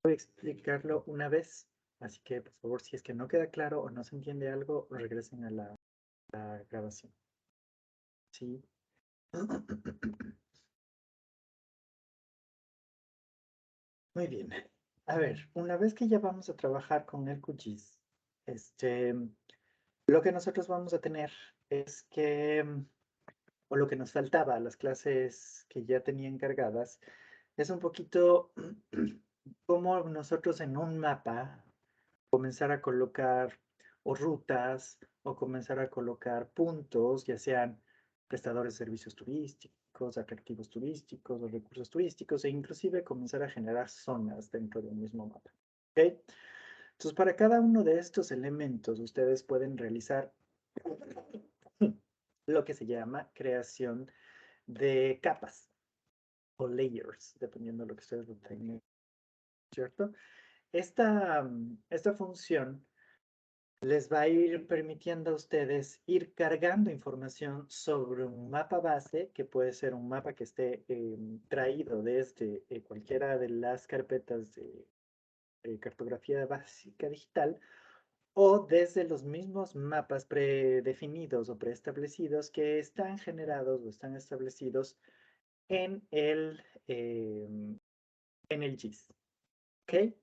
Voy a explicarlo una vez, así que por favor, si es que no queda claro o no se entiende algo, regresen a la grabación. ¿Sí? Muy bien. A ver, una vez que ya vamos a trabajar con el QGIS, lo que nosotros vamos a tener es que, o lo que nos faltaba a las clases que ya tenían cargadas, es un poquito cómo nosotros en un mapa comenzar a colocar o rutas o comenzar a colocar puntos, ya sean prestadores de servicios turísticos, atractivos turísticos o recursos turísticos, e inclusive comenzar a generar zonas dentro de un mismo mapa. ¿Ok? Entonces, para cada uno de estos elementos, ustedes pueden realizar lo que se llama creación de capas o layers, dependiendo de lo que ustedes lo tengan, ¿cierto? Esta función les va a ir permitiendo a ustedes ir cargando información sobre un mapa base, que puede ser un mapa que esté traído desde cualquiera de las carpetas de cartografía básica digital, o desde los mismos mapas predefinidos o preestablecidos que están generados o están establecidos en el GIS. ¿Ok?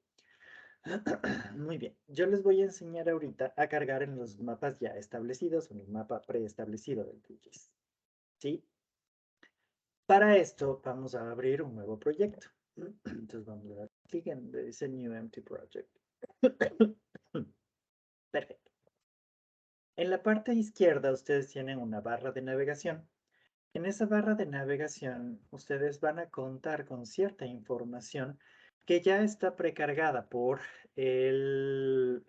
Muy bien, yo les voy a enseñar ahorita a cargar en los mapas ya establecidos, en el mapa preestablecido del QGIS. ¿Sí? Para esto vamos a abrir un nuevo proyecto. Entonces vamos a dar clic en ese New Empty Project. Perfecto. En la parte izquierda ustedes tienen una barra de navegación. En esa barra de navegación ustedes van a contar con cierta información que ya está precargada el,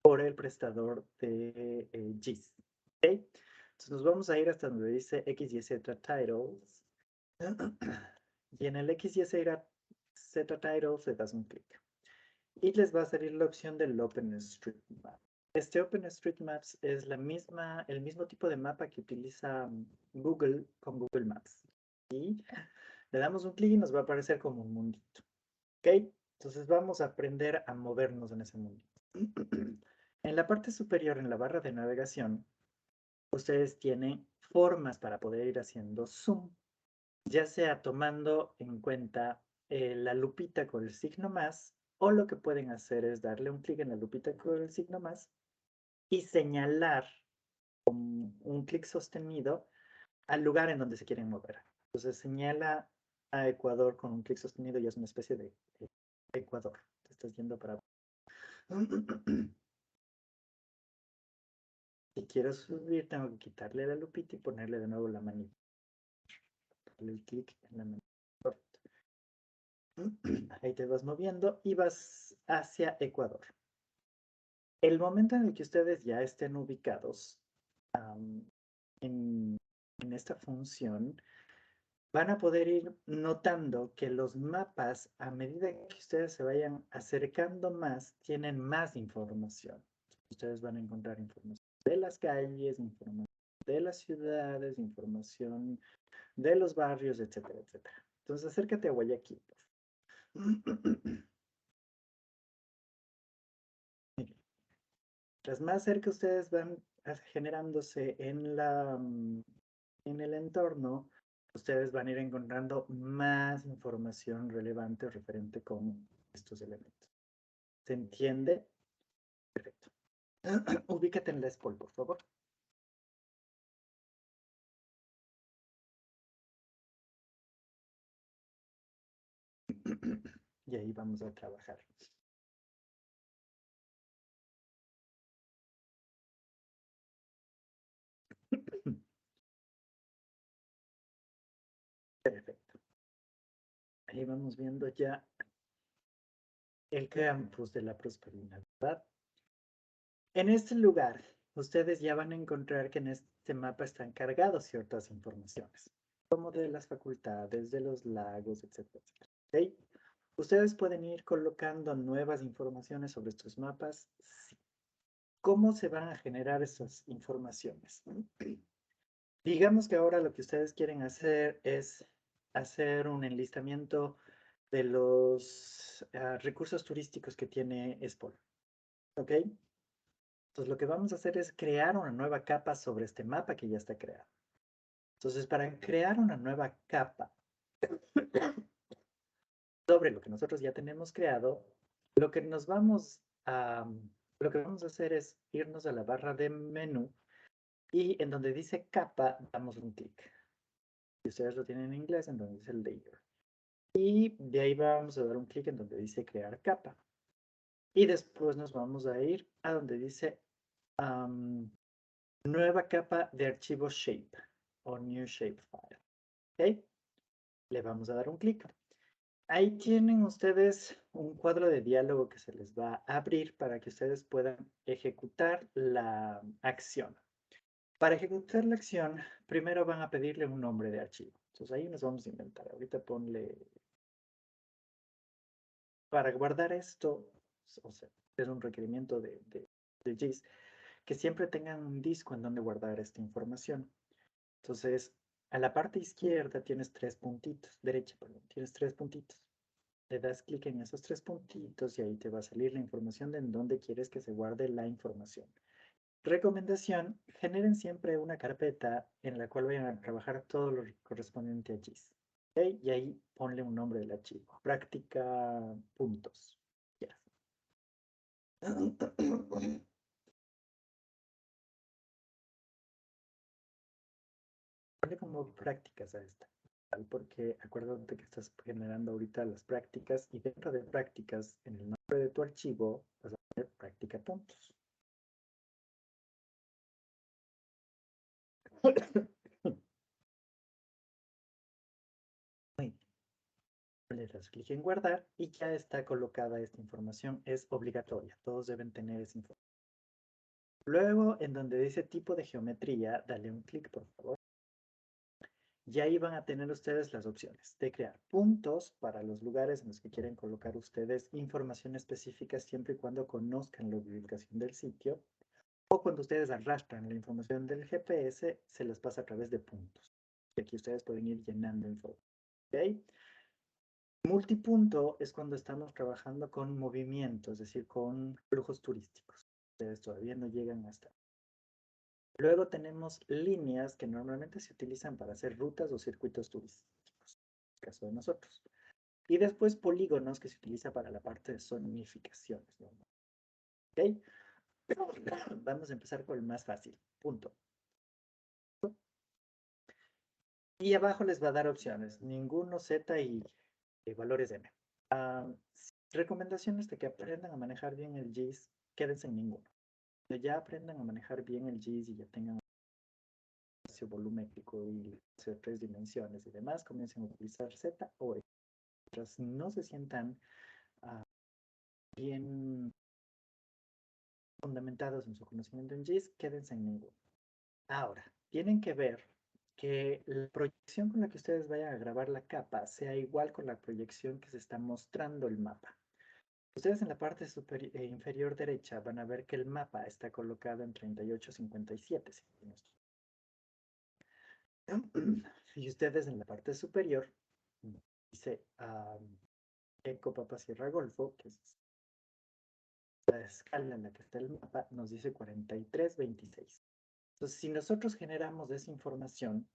por el prestador de GIS. ¿Okay? Entonces nos vamos a ir hasta donde dice X, Y, Z Titles. Y en el X, Y, Z Titles le das un clic. Y les va a salir la opción del OpenStreetMap. Este OpenStreetMaps es el mismo tipo de mapa que utiliza Google con Google Maps. Y le damos un clic y nos va a aparecer como un mundito. ¿Ok? Entonces vamos a aprender a movernos en ese mundo. En la parte superior, en la barra de navegación, ustedes tienen formas para poder ir haciendo zoom, ya sea tomando en cuenta la lupita con el signo más, o lo que pueden hacer es darle un clic en la lupita con el signo más y señalar con un clic sostenido al lugar en donde se quieren mover. Entonces señala a Ecuador con un clic sostenido y es una especie de Ecuador. Te estás yendo para Si quiero subir, tengo que quitarle la lupita y ponerle de nuevo la manita. Darle el clic en la manita. Ahí te vas moviendo y vas hacia Ecuador. El momento en el que ustedes ya estén ubicados en, en esta función, van a poder ir notando que los mapas, a medida que ustedes se vayan acercando más, tienen más información. Ustedes van a encontrar información de las calles, información de las ciudades, información de los barrios, etcétera, etcétera. Entonces, acércate a Guayaquil. Tras más cerca ustedes van generándose en el entorno, ustedes van a ir encontrando más información relevante o referente con estos elementos. ¿Se entiende? Perfecto. Ubícate en la SPOL, por favor. Y ahí vamos a trabajar. Perfecto. Ahí vamos viendo ya el campus de la prosperidad, ¿verdad? En este lugar, ustedes ya van a encontrar que en este mapa están cargados ciertas informaciones, como de las facultades, de los lagos, etcétera, etcétera. ¿Ok? ¿Ustedes pueden ir colocando nuevas informaciones sobre estos mapas? Sí. ¿Cómo se van a generar esas informaciones? Digamos que ahora lo que ustedes quieren hacer es hacer un enlistamiento de los recursos turísticos que tiene Espol. ¿Ok? Entonces lo que vamos a hacer es crear una nueva capa sobre este mapa que ya está creado. Entonces, para crear una nueva capa sobre lo que nosotros ya tenemos creado, lo que nos vamos a, lo que vamos a hacer es irnos a la barra de menú y en donde dice capa, damos un clic. Si ustedes lo tienen en inglés, en donde dice layer. Y de ahí vamos a dar un clic en donde dice crear capa. Y después nos vamos a ir a donde dice nueva capa de archivo shape o new shapefile. ¿Ok? Le vamos a dar un clic. Ahí tienen ustedes un cuadro de diálogo que se les va a abrir para que ustedes puedan ejecutar la acción. Para ejecutar la acción, primero van a pedirle un nombre de archivo. Entonces ahí nos vamos a inventar. Ahorita ponle, para guardar esto, o sea, es un requerimiento de GIS, que siempre tengan un disco en donde guardar esta información. Entonces, a la parte izquierda tienes tres puntitos, derecha, perdón, tienes tres puntitos. Le das clic en esos tres puntitos y ahí te va a salir la información de en dónde quieres que se guarde la información. Recomendación, generen siempre una carpeta en la cual vayan a trabajar todo lo correspondiente a GIS. ¿Okay? Y ahí ponle un nombre del archivo. Práctica puntos. Ya. Ponle como prácticas a esta. Porque acuérdate que estás generando ahorita las prácticas y dentro de prácticas, en el nombre de tu archivo, vas a poner práctica puntos. Le das clic en guardar y ya está colocada esta información. Es obligatoria. Todos deben tener esa información. Luego, en donde dice tipo de geometría, dale un clic, por favor. Y ahí van a tener ustedes las opciones de crear puntos para los lugares en los que quieren colocar ustedes información específica siempre y cuando conozcan la ubicación del sitio. O cuando ustedes arrastran la información del GPS, se les pasa a través de puntos. Y aquí ustedes pueden ir llenando información. ¿Ok? Multipunto es cuando estamos trabajando con movimiento, es decir, con flujos turísticos. Ustedes todavía no llegan hasta. Luego tenemos líneas que normalmente se utilizan para hacer rutas o circuitos turísticos, en el caso de nosotros. Y después polígonos que se utiliza para la parte de zonificaciones. ¿Ok? Vamos a empezar con el más fácil. Punto. Y abajo les va a dar opciones. Ninguno, Z y valores M. Recomendaciones de que aprendan a manejar bien el GIS, quédense en ninguno. Cuando ya aprendan a manejar bien el GIS y ya tengan un espacio volumétrico y tres dimensiones y demás, comiencen a utilizar Z o X. Mientras no se sientan bien fundamentados en su conocimiento en GIS, quédense en ninguno. Ahora, tienen que ver que la proyección con la que ustedes vayan a grabar la capa sea igual con la proyección que se está mostrando el mapa. Ustedes en la parte inferior derecha van a ver que el mapa está colocado en 3857. Y ustedes en la parte superior, dice Eco Papa Sierra Golfo, que es la escala en la que está el mapa, nos dice 4326. Entonces, si nosotros generamos esa información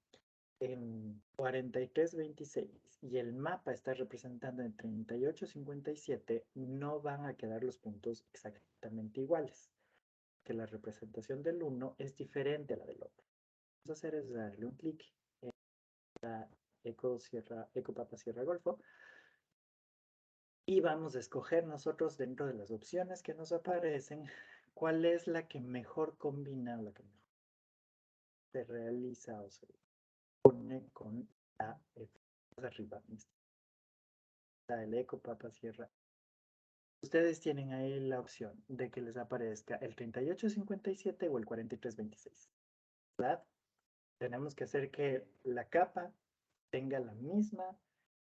en 4326 y el mapa está representando en 3857, no van a quedar los puntos exactamente iguales, que la representación del uno es diferente a la del otro. Lo que vamos a hacer es darle un clic en la Eco Papa Sierra Golfo y vamos a escoger nosotros dentro de las opciones que nos aparecen cuál es la que mejor combina, la que mejor se realiza o se pone con la de arriba, el Eco Papa Sierra. Ustedes tienen ahí la opción de que les aparezca el 3857 o el 4326, ¿verdad? Tenemos que hacer que la capa tenga la misma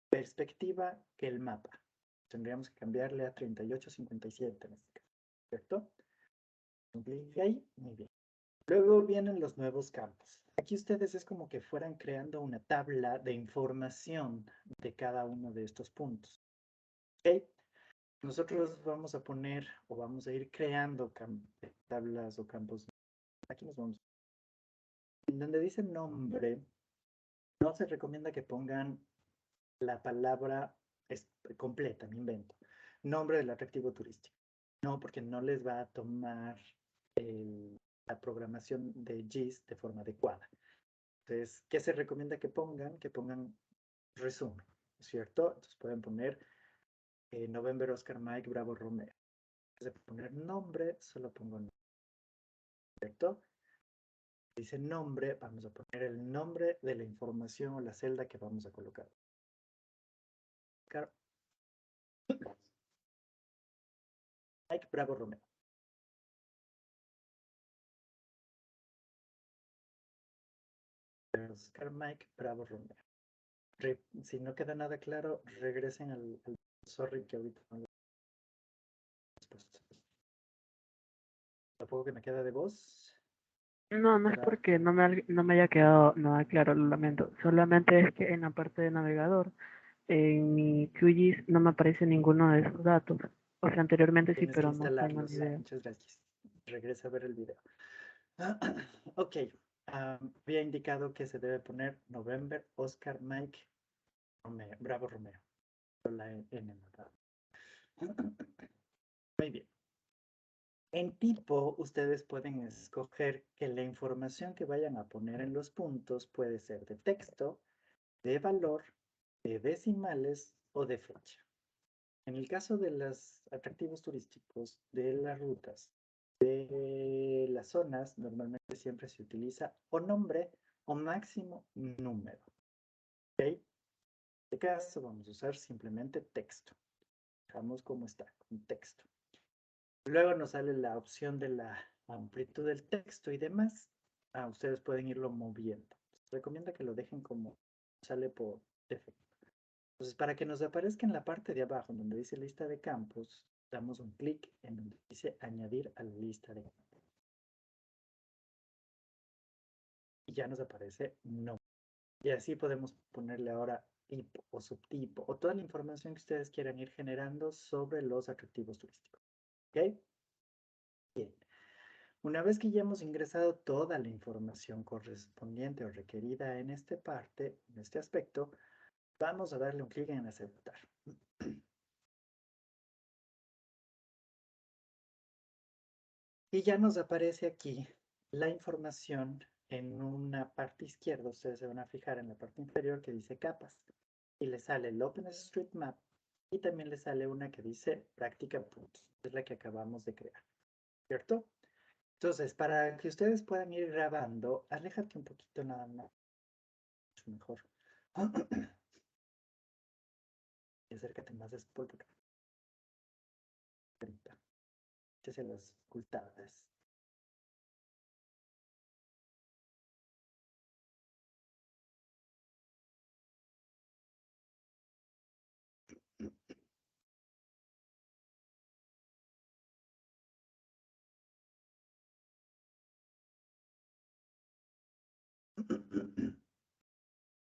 perspectiva que el mapa. Tendríamos que cambiarle a 3857 en este caso, ¿cierto? Un clic ahí, muy bien. Luego vienen los nuevos campos. Aquí ustedes es como que fueran creando una tabla de información de cada uno de estos puntos. ¿Ok? Nosotros vamos a poner o vamos a ir creando tablas o campos. Aquí nos vamos. En donde dice nombre, no se recomienda que pongan la palabra completa, me invento. Nombre del atractivo turístico. No, porque no les va a tomar la programación de GIS de forma adecuada. Entonces, ¿qué se recomienda que pongan? Que pongan resumen, ¿cierto? Entonces pueden poner November Oscar Mike Bravo Romeo. En vez de poner nombre, solo pongo nombre, ¿cierto? Dice nombre, vamos a poner el nombre de la información o la celda que vamos a colocar. Mike Bravo Romeo. Oscar Mike Bravo Romeo. Si no queda nada claro, regresen al sorry que ahorita no lo he puesto. Tampoco que me queda de voz. No, no es Para... porque no me haya quedado nada claro, lo lamento. Solamente es que en la parte de navegador, en mi QGIS no me aparece ninguno de esos datos. O sea, anteriormente sí, Tienes que pero no tengo ni instalarlos. idea. Muchas gracias. Regresa a ver el video. Ok. Había indicado que se debe poner November Oscar Mike Romeo, Bravo Romeo. Con la N, ¿verdad? Muy bien. En tipo, ustedes pueden escoger que la información que vayan a poner en los puntos puede ser de texto, de valor, de decimales o de fecha. En el caso de los atractivos turísticos, de las rutas, de las zonas, normalmente siempre se utiliza o nombre o máximo número. ¿Ok? En este caso vamos a usar simplemente texto. Dejamos como está, con texto. Luego nos sale la opción de la amplitud del texto y demás. Ustedes pueden irlo moviendo. Se recomienda que lo dejen como sale por defecto. Entonces, para que nos aparezca en la parte de abajo, donde dice lista de campos, damos un clic en donde dice añadir a la lista de campos. Y ya nos aparece no. Y así podemos ponerle ahora tipo o subtipo o toda la información que ustedes quieran ir generando sobre los atractivos turísticos. ¿Ok? Bien. Una vez que ya hemos ingresado toda la información correspondiente o requerida en esta parte, en este aspecto, vamos a darle un clic en aceptar. Y ya nos aparece aquí la información en una parte izquierda. Ustedes se van a fijar en la parte inferior que dice capas. Y le sale el OpenStreetMap y también le sale una que dice práctica puntos. Es la que acabamos de crear, ¿cierto? Entonces, para que ustedes puedan ir grabando, aléjate un poquito nada más. Mucho mejor. Y acércate más después porque ahorita te se las ocultadas.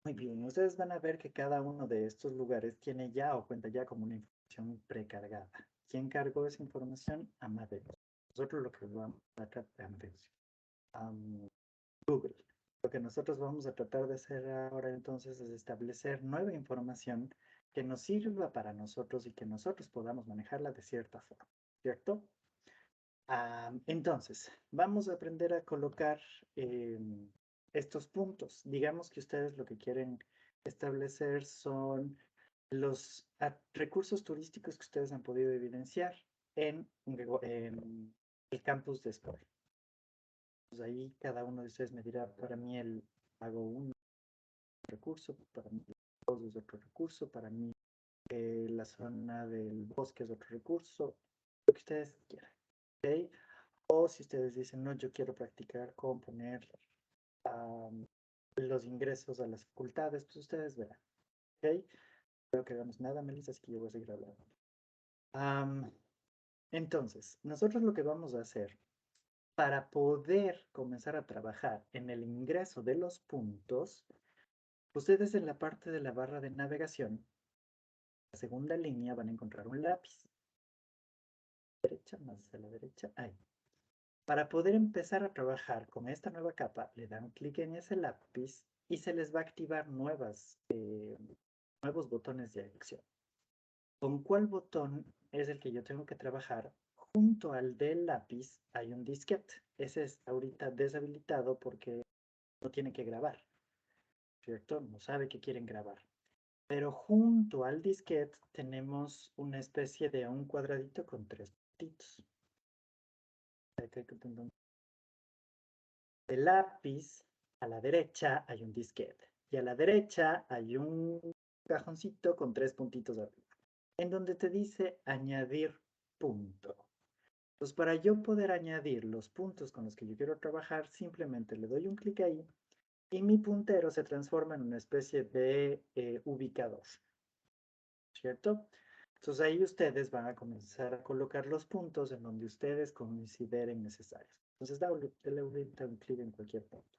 Muy bien, ustedes van a ver que cada uno de estos lugares tiene ya o cuenta ya como una información precargada. ¿Quién cargó esa información? Amadeus. Nosotros lo que vamos a tratar, Amadeus, Google. Lo que nosotros vamos a tratar de hacer ahora entonces es establecer nueva información que nos sirva para nosotros y que nosotros podamos manejarla de cierta forma, ¿cierto? Entonces, vamos a aprender a colocar estos puntos. Digamos que ustedes lo que quieren establecer son los recursos turísticos que ustedes han podido evidenciar en el campus de Score. Pues ahí cada uno de ustedes me dirá, para mí el hago un recurso, para mí el dos es otro recurso, para mí la zona del bosque es otro recurso, lo que ustedes quieran. ¿Ok? O si ustedes dicen, no, yo quiero practicar con poner los ingresos a las facultades, pues ustedes verán. ¿Ok? Creo que hagamos nada, Melissa, así que yo voy a seguir hablando. Entonces, nosotros lo que vamos a hacer para poder comenzar a trabajar en el ingreso de los puntos, ustedes en la parte de la barra de navegación la segunda línea van a encontrar un lápiz. Derecha, más a la derecha, ahí. Para poder empezar a trabajar con esta nueva capa, le dan clic en ese lápiz y se les va a activar nuevos botones de acción. ¿Con cuál botón es el que yo tengo que trabajar? Junto al del lápiz hay un disquete. Ese es ahorita deshabilitado porque no tiene que grabar, ¿cierto? No sabe que quieren grabar. Pero junto al disquete tenemos una especie de un cuadradito con 3 puntitos. Del lápiz a la derecha hay un disquete y a la derecha hay un cajoncito con 3 puntitos arriba, en donde te dice añadir punto. Entonces, para yo poder añadir los puntos con los que yo quiero trabajar, simplemente le doy un clic ahí y mi puntero se transforma en una especie de ubicador, ¿cierto? Entonces ahí ustedes van a comenzar a colocar los puntos en donde ustedes consideren necesarios. Entonces, dale un clic en cualquier punto.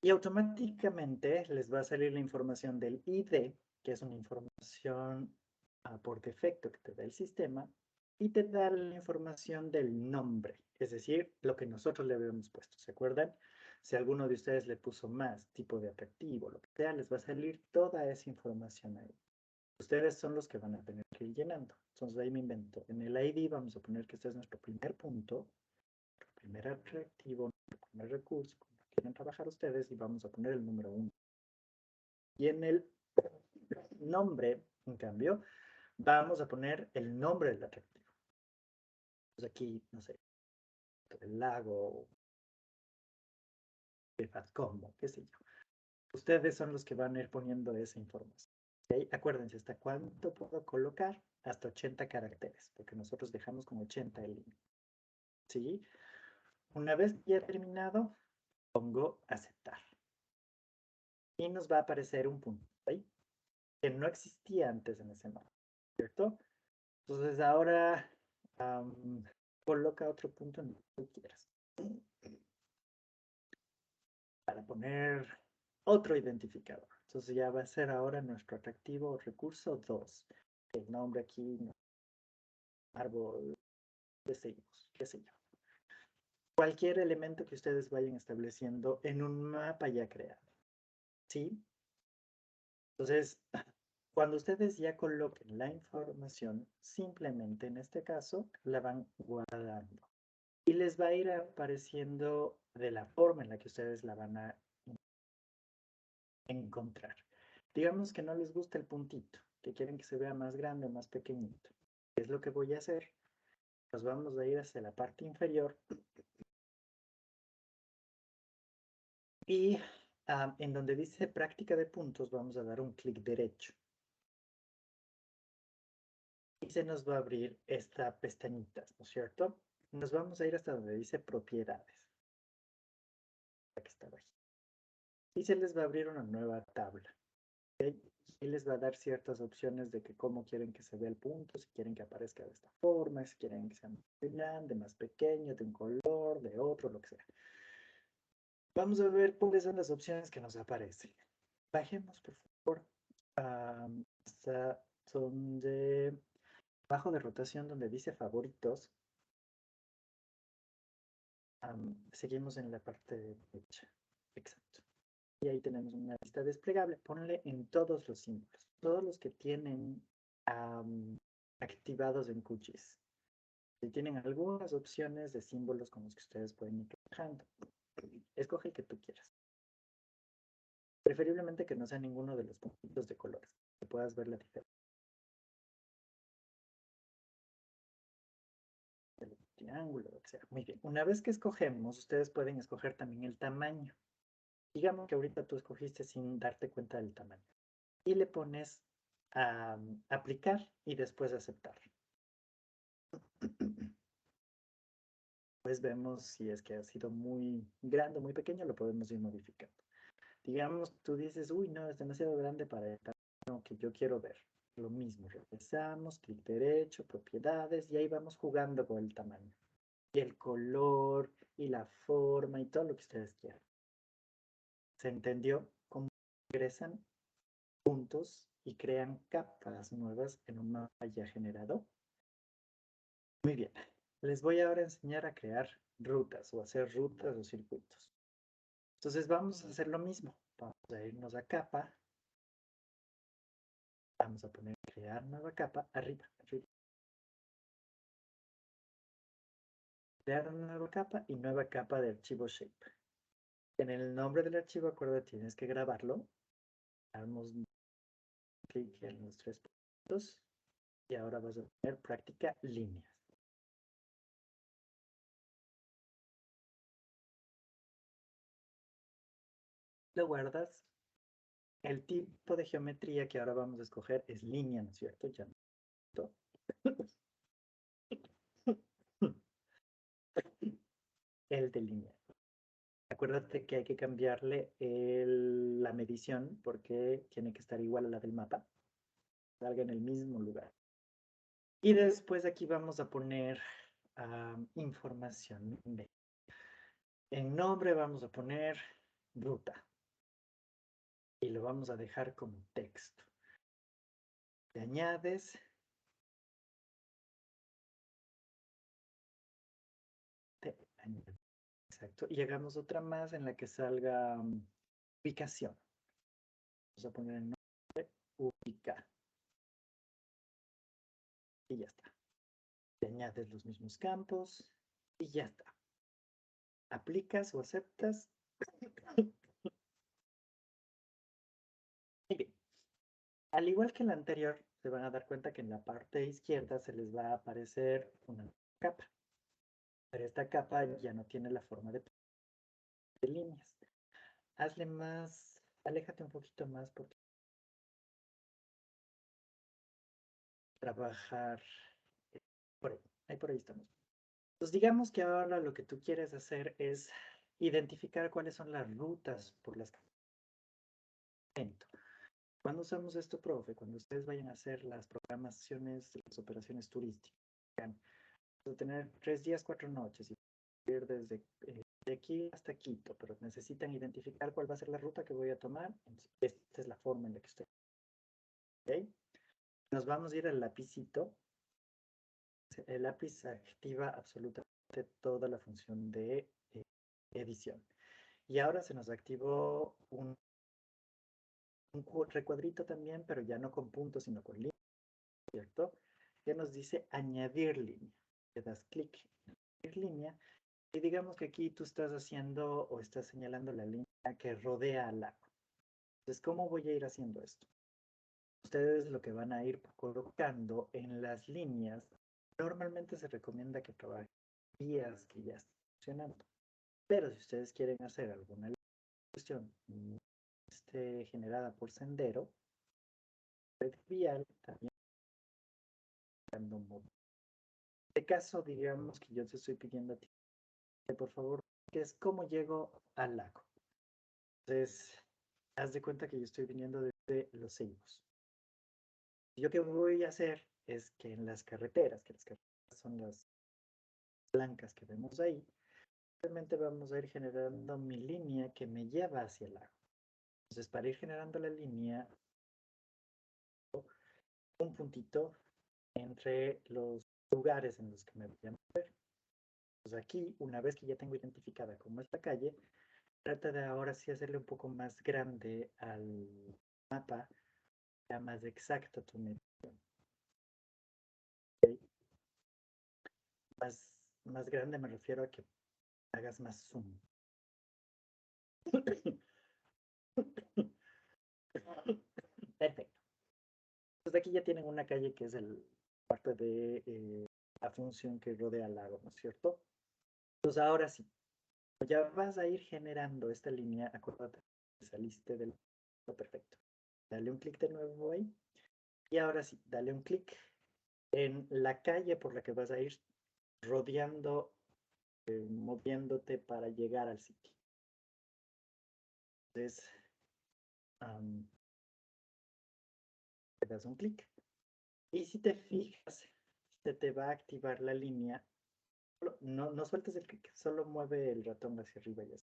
Y automáticamente les va a salir la información del ID, que es una información por defecto que te da el sistema, y te da la información del nombre, es decir, lo que nosotros le habíamos puesto. ¿Se acuerdan? Si alguno de ustedes le puso más tipo de atractivo, lo que sea, les va a salir toda esa información ahí. Ustedes son los que van a tener que ir llenando. Entonces ahí me invento. En el ID vamos a poner que este es nuestro primer punto, nuestro primer atractivo, nuestro primer recurso, como lo quieren trabajar ustedes, y vamos a poner el número 1. Y en el nombre, en cambio, vamos a poner el nombre del atractivo. Pues aquí, no sé, el lago, el Combo, qué sé yo. Ustedes son los que van a ir poniendo esa información. ¿Okay? Acuérdense, ¿hasta cuánto puedo colocar? Hasta 80 caracteres, porque nosotros dejamos con 80 el límite. ¿Sí? Una vez ya terminado, pongo aceptar. Y nos va a aparecer un punto ahí, que no existía antes en ese mapa, ¿cierto? Entonces ahora coloca otro punto en donde tú quieras. Para poner otro identificador. Entonces ya va a ser ahora nuestro atractivo recurso 2. El nombre aquí, árbol, qué sé yo. Cualquier elemento que ustedes vayan estableciendo en un mapa ya creado. ¿Sí? Entonces, cuando ustedes ya coloquen la información, simplemente en este caso la van guardando. Y les va a ir apareciendo de la forma en la que ustedes la van a encontrar. Digamos que no les gusta el puntito, que quieren que se vea más grande o más pequeñito. ¿Qué es lo que voy a hacer? Nos vamos a ir hacia la parte inferior y en donde dice práctica de puntos vamos a dar un clic derecho. Y se nos va a abrir esta pestañita, ¿no es cierto? Nos vamos a ir hasta donde dice propiedades. Aquí está abajo. Y se les va a abrir una nueva tabla. ¿Okay? Y les va a dar ciertas opciones de que cómo quieren que se vea el punto, si quieren que aparezca de esta forma, si quieren que sea más grande, más pequeño, de un color, de otro, lo que sea. Vamos a ver cuáles son las opciones que nos aparecen. Bajemos, por favor, hasta donde, bajo de rotación, donde dice favoritos. Seguimos en la parte derecha. Exacto. Y ahí tenemos una lista desplegable. Ponle en todos los símbolos, todos los que tienen activados en QGIS. Si tienen algunas opciones de símbolos con los que ustedes pueden ir trabajando, escoge el que tú quieras. Preferiblemente que no sea ninguno de los puntitos de colores, que puedas ver la diferencia. El triángulo, lo que sea. Muy bien. Una vez que escogemos, ustedes pueden escoger también el tamaño. Digamos que ahorita tú escogiste sin darte cuenta del tamaño. Y le pones a aplicar y después aceptar. Pues vemos si es que ha sido muy grande o muy pequeño, lo podemos ir modificando. Digamos, tú dices, uy, no, es demasiado grande para el tamaño que yo quiero ver. Lo mismo, regresamos, clic derecho, propiedades, y ahí vamos jugando con el tamaño. Y el color, y la forma, y todo lo que ustedes quieran. ¿Se entendió cómo regresan? puntos y crean capas nuevas en un mapa ya generado. Muy bien. Les voy ahora a enseñar a crear rutas o hacer rutas o circuitos. Entonces vamos a hacer lo mismo. Vamos a irnos a capa. Vamos a poner crear nueva capa arriba. Crear una nueva capa y nueva capa de archivo shape. En el nombre del archivo, acuérdate, tienes que grabarlo. Damos clic en los 3 puntos y ahora vas a poner práctica líneas. Lo guardas. El tipo de geometría que ahora vamos a escoger es línea, ¿no es cierto? Ya no. El de línea. Acuérdate que hay que cambiarle la medición porque tiene que estar igual a la del mapa. Salga en el mismo lugar. Y después aquí vamos a poner información. En nombre vamos a poner ruta. Y lo vamos a dejar como texto. Le añades. Exacto. Y hagamos otra más en la que salga ubicación. Vamos a poner el nombre ubicar. Y ya está. Le añades los mismos campos y ya está. Aplicas o aceptas. Muy bien. Al igual que en la anterior, se van a dar cuenta que en la parte izquierda se les va a aparecer una capa. Pero esta capa ya no tiene la forma de líneas. Hazle más, aléjate un poquito más porque trabajar por ahí por ahí estamos. Entonces digamos que ahora lo que tú quieres hacer es identificar cuáles son las rutas por las que ¿cuándo usamos esto, profe? Cuando ustedes vayan a hacer las programaciones, las operaciones turísticas. Van a tener 3 días, 4 noches y ir desde de aquí hasta Quito, pero necesitan identificar cuál va a ser la ruta que voy a tomar. Entonces, esta es la forma en la que estoy. ¿Okay? Nos vamos a ir al lapicito. El lápiz activa absolutamente toda la función de edición. Y ahora se nos activó un recuadrito también, pero ya no con puntos, sino con líneas, ¿cierto? Que nos dice añadir línea. Le das clic en añadir línea y digamos que aquí tú estás haciendo o estás señalando la línea que rodea al lago. Entonces, ¿cómo voy a ir haciendo esto? Ustedes lo que van a ir colocando en las líneas, normalmente se recomienda que trabajen vías que ya están funcionando. Pero si ustedes quieren hacer alguna cuestión generada por sendero, red vial también. En este caso, digamos que yo te estoy pidiendo a ti que por favor, que es cómo llego al lago. Entonces, haz de cuenta que yo estoy viniendo desde Los Ceibos. Yo que voy a hacer es que en las carreteras, que las carreteras son las blancas que vemos ahí, realmente vamos a ir generando mi línea que me lleva hacia el lago. Entonces, para ir generando la línea, un puntito entre los lugares en los que me voy a mover. Pues aquí, una vez que ya tengo identificada como esta calle, trata de ahora sí hacerle un poco más grande al mapa, ya más exacta tu medición. ¿Okay? Más grande me refiero a que hagas más zoom. Perfecto. Pues aquí ya tienen una calle que es parte de la función que rodea al lago, ¿no es cierto? Pues ahora sí, ya vas a ir generando esta línea, acuérdate, saliste del... Perfecto. Dale un clic de nuevo ahí. Y ahora sí, dale un clic en la calle por la que vas a ir rodeando, moviéndote para llegar al sitio. Entonces, le das un clic. Y si te fijas, se te va a activar la línea. No sueltes el clic, solo mueve el ratón hacia arriba y ya está.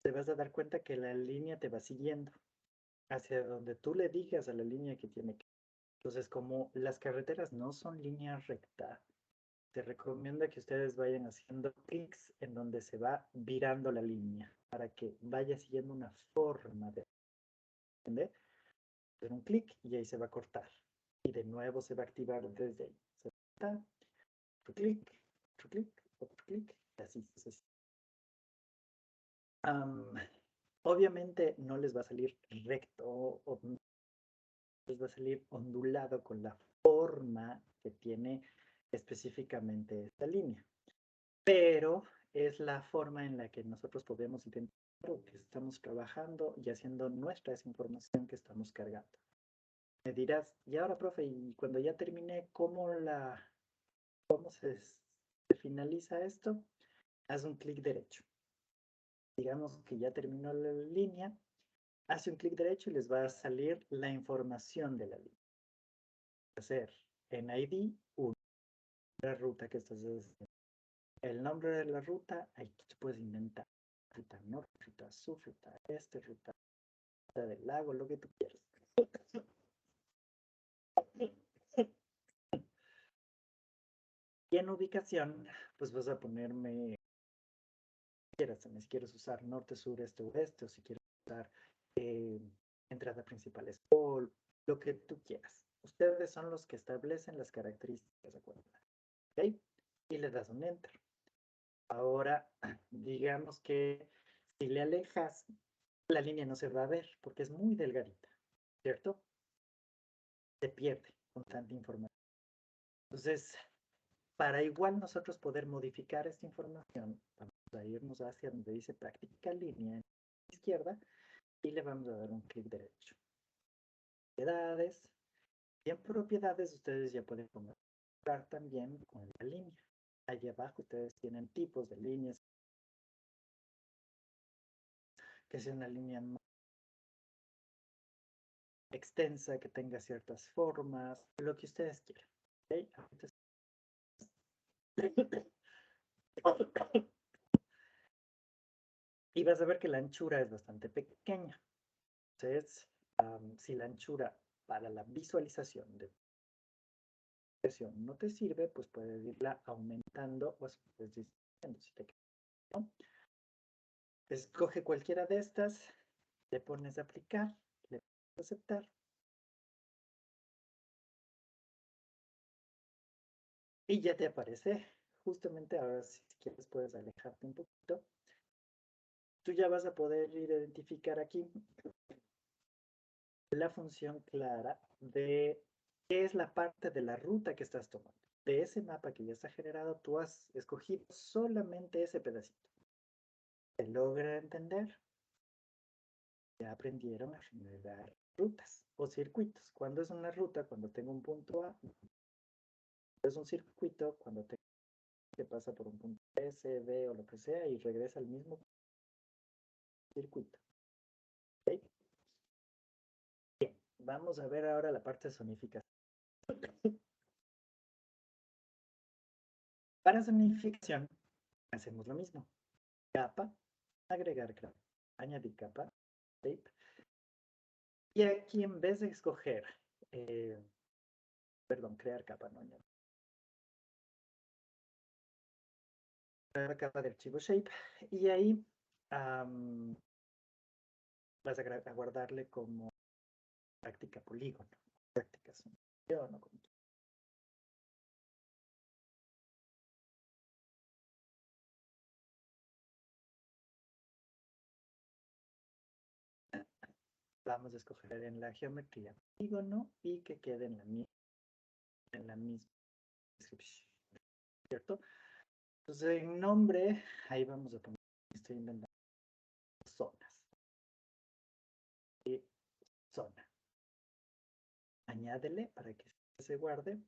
te vas a dar cuenta que la línea te va siguiendo hacia donde tú le digas a la línea que tiene que. Entonces, como las carreteras no son líneas rectas, te recomiendo que ustedes vayan haciendo clics en donde se va virando la línea para que vaya siguiendo una forma de, ¿entender? Hacer un clic y ahí se va a cortar. Y de nuevo se va a activar desde ahí. Se va a cortar, otro clic, otro clic, otro clic, y así sucesivamente. Obviamente no les va a salir recto o les va a salir ondulado con la forma que tiene específicamente esta línea. Pero es la forma en la que nosotros podemos identificar que estamos trabajando y haciendo nuestra información que estamos cargando. Me dirás, y ahora, profe, y cuando ya terminé, cómo se finaliza esto? Haz un clic derecho. Digamos que ya terminó la línea, hace un clic derecho y les va a salir la información de la línea. Hacer en ID 1, la ruta que estás haciendo. El nombre de la ruta, ahí tú te puedes inventar. Ruta norte, ruta sur, ruta este, ruta del lago, lo que tú quieras. Y en ubicación, pues vas a ponerme, si quieres usar norte, sur, este, oeste, o si quieres usar eh, entrada principal, hall, lo que tú quieras. Ustedes son los que establecen las características de cuenta. ¿Ok? Y le das un enter. Ahora, digamos que si le alejas, la línea no se va a ver porque es muy delgadita, ¿cierto? Se pierde con tanta información. Entonces, para igual nosotros poder modificar esta información, vamos a irnos hacia donde dice práctica línea en la izquierda y le vamos a dar un clic derecho. Propiedades. Y en propiedades ustedes ya pueden comenzar también con la línea. Allí abajo ustedes tienen tipos de líneas, que sea una línea más extensa, que tenga ciertas formas, lo que ustedes quieran. ¿Okay? Y vas a ver que la anchura es bastante pequeña. Entonces, si la anchura para la visualización de presión no te sirve, pues puedes irla aumentando o puedes disminuyendo si te queda, ¿no? Escoge cualquiera de estas, le pones a aplicar, le pones a aceptar. Y ya te aparece. Justamente ahora, si quieres, puedes alejarte un poquito. Tú ya vas a poder identificar aquí la función clara de qué es la parte de la ruta que estás tomando. De ese mapa que ya está generado, tú has escogido solamente ese pedacito. ¿Se logra entender? Ya aprendieron a generar rutas o circuitos. ¿Cuándo es una ruta? Cuando tengo un punto A. Es un circuito cuando tengo que pasa por un punto S, B o lo que sea y regresa al mismo circuito. ¿Okay? Bien, vamos a ver ahora la parte de zonificación. Para zonificación hacemos lo mismo. Capa, agregar capa, añadir capa, tape. Y aquí en vez de escoger, perdón, crear capa, no añadir. Crear capa de archivo shape. Y ahí vas a guardarle como práctica polígono, práctica zonificación o como vamos a escoger en la geometría polígono y que quede en la misma descripción, ¿cierto? Entonces en nombre, ahí vamos a poner, estoy inventando zonas. Y zona. Añádele para que se guarde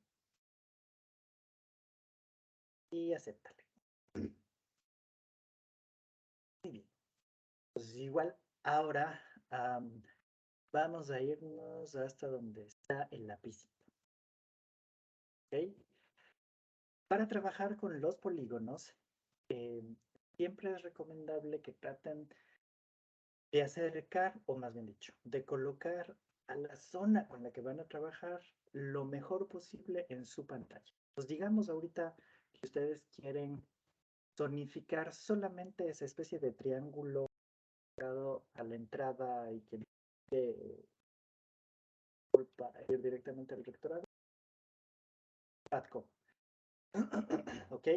y acéptale. Muy bien. Entonces igual ahora vamos a irnos hasta donde está el lapicito. ¿Ok? Para trabajar con los polígonos, siempre es recomendable que traten de acercar, o más bien dicho, de colocar a la zona con la que van a trabajar lo mejor posible en su pantalla. Pues digamos ahorita que ustedes quieren zonificar solamente esa especie de triángulo a la entrada y que para ir directamente al rectorado. ¿Ok?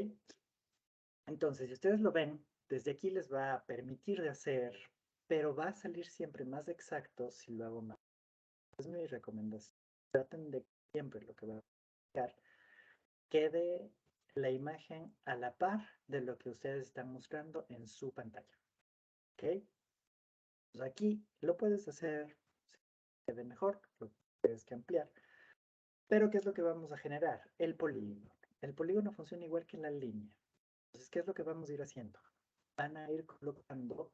Entonces, si ustedes lo ven, desde aquí les va a permitir de hacer, pero va a salir siempre más exacto si lo hago más. Es mi recomendación. Traten de que siempre lo que va a buscar quede la imagen a la par de lo que ustedes están mostrando en su pantalla. ¿Ok? Pues aquí lo puedes hacer, si quede mejor, lo tienes que ampliar. Pero ¿qué es lo que vamos a generar? El polígono. El polígono funciona igual que la línea. Entonces, ¿qué es lo que vamos a ir haciendo? Van a ir colocando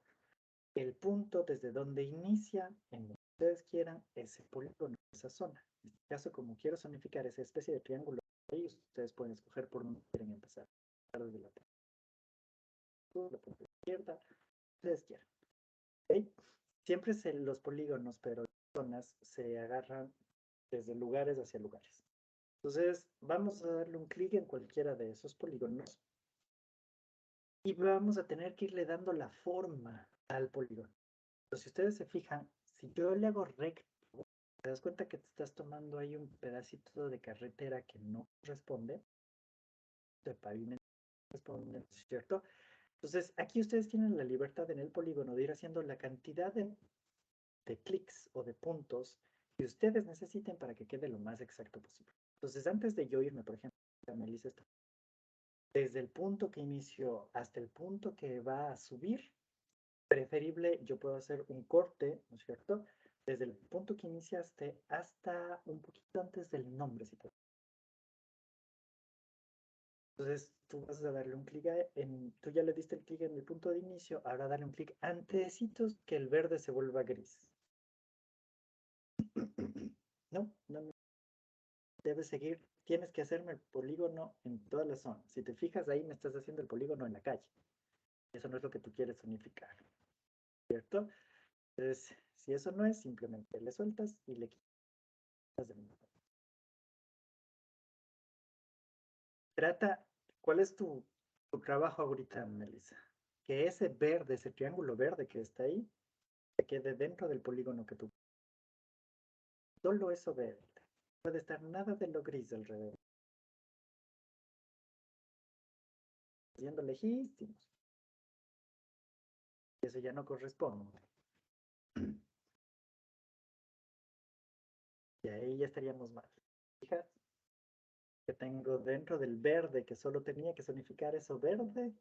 el punto desde donde inicia, en donde ustedes quieran, ese polígono, esa zona. En este caso, como quiero zonificar esa especie de triángulo, ahí ustedes pueden escoger por dónde quieren empezar. Desde la izquierda, ustedes quieran. ¿Okay? Siempre los polígonos, pero zonas se agarran desde lugares hacia lugares. Entonces, vamos a darle un clic en cualquiera de esos polígonos y vamos a tener que irle dando la forma al polígono. Entonces, si ustedes se fijan, si yo le hago recto, te das cuenta que te estás tomando ahí un pedacito de carretera que no corresponde, de pavimento corresponde, ¿cierto? Entonces, aquí ustedes tienen la libertad en el polígono de ir haciendo la cantidad de clics o de puntos que ustedes necesiten para que quede lo más exacto posible. Entonces, antes de yo irme, por ejemplo, analiza esto. Desde el punto que inició hasta el punto que va a subir, preferible, yo puedo hacer un corte, ¿no es cierto? Desde el punto que iniciaste hasta un poquito antes del nombre, si te... Entonces, tú vas a darle un clic tú ya le diste el clic en el punto de inicio, ahora dale un clic antesitos que el verde se vuelva gris. No, no, no. Debes seguir, tienes que hacerme el polígono en toda la zona. Si te fijas ahí, me estás haciendo el polígono en la calle. Eso no es lo que tú quieres unificar, ¿cierto? Entonces, si eso no es, simplemente le sueltas y le quitas de nuevo. Trata, ¿cuál es tu trabajo ahorita, Melissa? Que ese verde, ese triángulo verde que está ahí, se quede dentro del polígono que tú. Solo eso verde. No puede estar nada de lo gris alrededor. Siendo legítimos. Eso ya no corresponde. Y ahí ya estaríamos mal. Fíjate que tengo dentro del verde que solo tenía que zonificar eso verde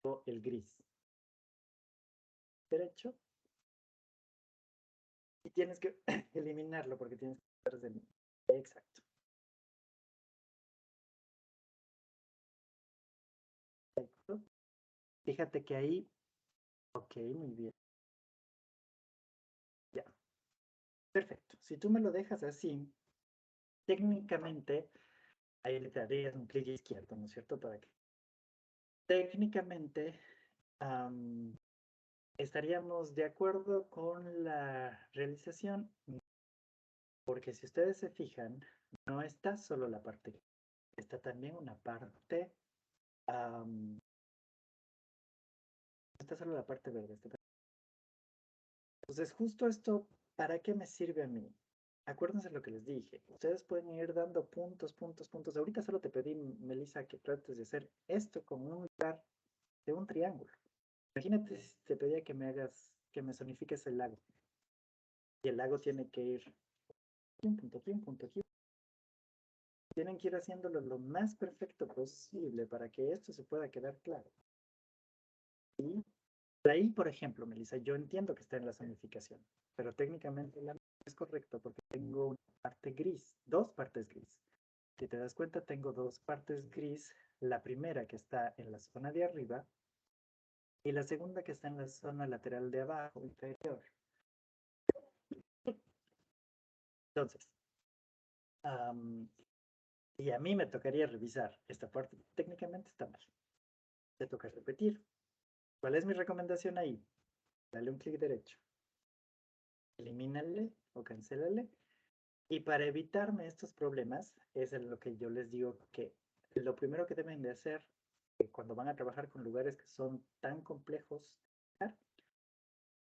o el gris. Derecho. Y tienes que eliminarlo porque tienes que estar exacto. Perfecto. Fíjate que ahí, ok, muy bien. Ya, perfecto. Si tú me lo dejas así, técnicamente, ahí le darías un clic izquierdo, ¿no es cierto? Para que técnicamente estaríamos de acuerdo con la realización, porque si ustedes se fijan, no está solo la parte, está también una parte, no está solo la parte verde. Entonces, justo esto, ¿para qué me sirve a mí? Acuérdense lo que les dije. Ustedes pueden ir dando puntos, puntos, puntos. Ahorita solo te pedí, Melissa, que trates de hacer esto con un lugar de un triángulo. Imagínate si te pedía que me hagas, que me zonifiques el lago. Y el lago tiene que ir aquí, un punto aquí, un punto aquí. Tienen que ir haciéndolo lo más perfecto posible para que esto se pueda quedar claro. Y de ahí, por ejemplo, Melissa, yo entiendo que está en la zonificación, pero técnicamente la es correcto porque tengo una parte gris, dos partes gris. Si te das cuenta, tengo dos partes gris, la primera que está en la zona de arriba y la segunda que está en la zona lateral de abajo, inferior. Entonces, y a mí me tocaría revisar esta parte, técnicamente está mal. Te toca repetir. ¿Cuál es mi recomendación ahí? Dale un clic derecho. elimínale o cancélale. Y para evitarme estos problemas, es en lo que yo les digo que lo primero que deben de hacer cuando van a trabajar con lugares que son tan complejos,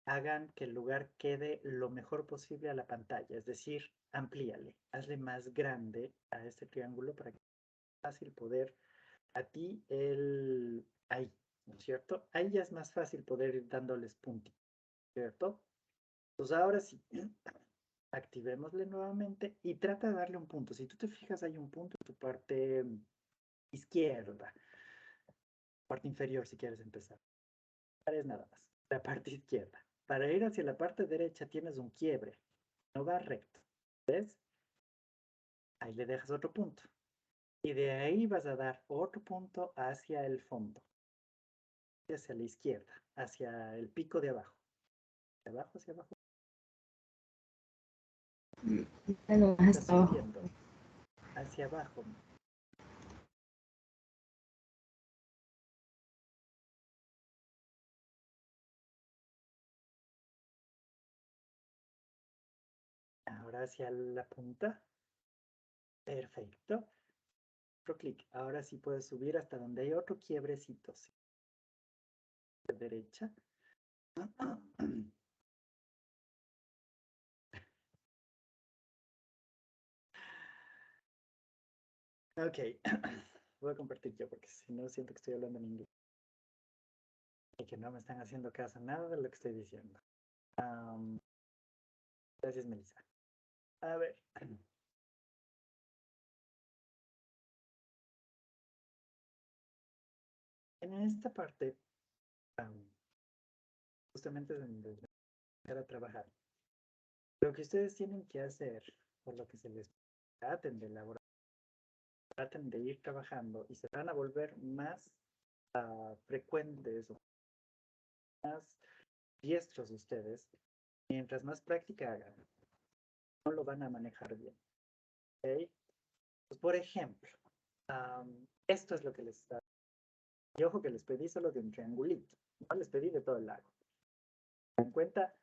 hagan que el lugar quede lo mejor posible a la pantalla, es decir, amplíale, hazle más grande a este triángulo para que sea fácil poder a ti ahí, ¿no es cierto? Ahí ya es más fácil poder ir dándoles puntitos, ¿cierto? Pues ahora sí, activémosle nuevamente y trata de darle un punto. Si tú te fijas, hay un punto en tu parte izquierda, parte inferior si quieres empezar. Es nada más, la parte izquierda. Para ir hacia la parte derecha tienes un quiebre, no va recto, ¿ves? Ahí le dejas otro punto. Y de ahí vas a dar otro punto hacia el fondo, hacia la izquierda, hacia el pico de abajo. De abajo hacia abajo. Algo más Estás subiendo hacia abajo. Ahora hacia la punta. Perfecto. Otro clic. Ahora sí puedes subir hasta donde hay otro quiebrecito. ¿Sí? De derecha. Ok. Voy a compartir yo porque si no siento que estoy hablando en inglés. Y que no me están haciendo caso nada de lo que estoy diciendo. Gracias, Melissa. A ver. En esta parte, justamente es donde empezar a trabajar. Lo que ustedes tienen que hacer, por lo que se les traten de elaborar, traten de ir trabajando y se van a volver más frecuentes o más diestros ustedes, mientras más práctica hagan, no lo van a manejar bien. ¿Okay? Pues, por ejemplo, esto es lo que les está. Y ojo que les pedí solo de un triangulito, no les pedí de todo el lago. ¿Se dan cuenta?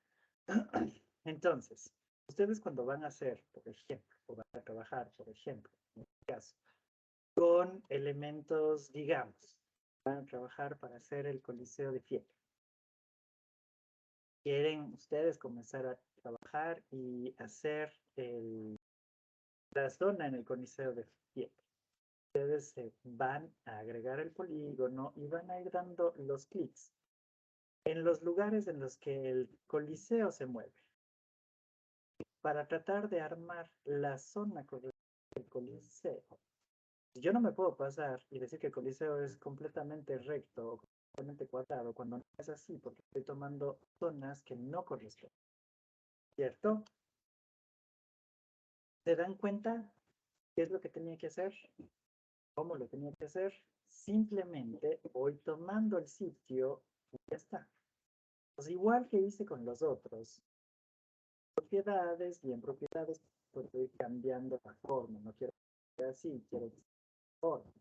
Entonces, ustedes cuando van a hacer, por ejemplo, o van a trabajar, por ejemplo, en este caso, con elementos, digamos, van a trabajar para hacer el Coliseo de Fiel. Quieren ustedes comenzar a trabajar y hacer la zona en el Coliseo de Fiel. Ustedes se van a agregar el polígono y van a ir dando los clics en los lugares en los que el Coliseo se mueve para tratar de armar la zona correcta del Coliseo. Yo no me puedo pasar y decir que el Coliseo es completamente recto o completamente cuadrado cuando no es así, porque estoy tomando zonas que no corresponden, ¿cierto? ¿Se dan cuenta qué es lo que tenía que hacer? ¿Cómo lo tenía que hacer? Simplemente voy tomando el sitio y ya está. Pues igual que hice con los otros, propiedades y en propiedades puedo ir cambiando la forma. No quiero que sea así, quiero que sea forma.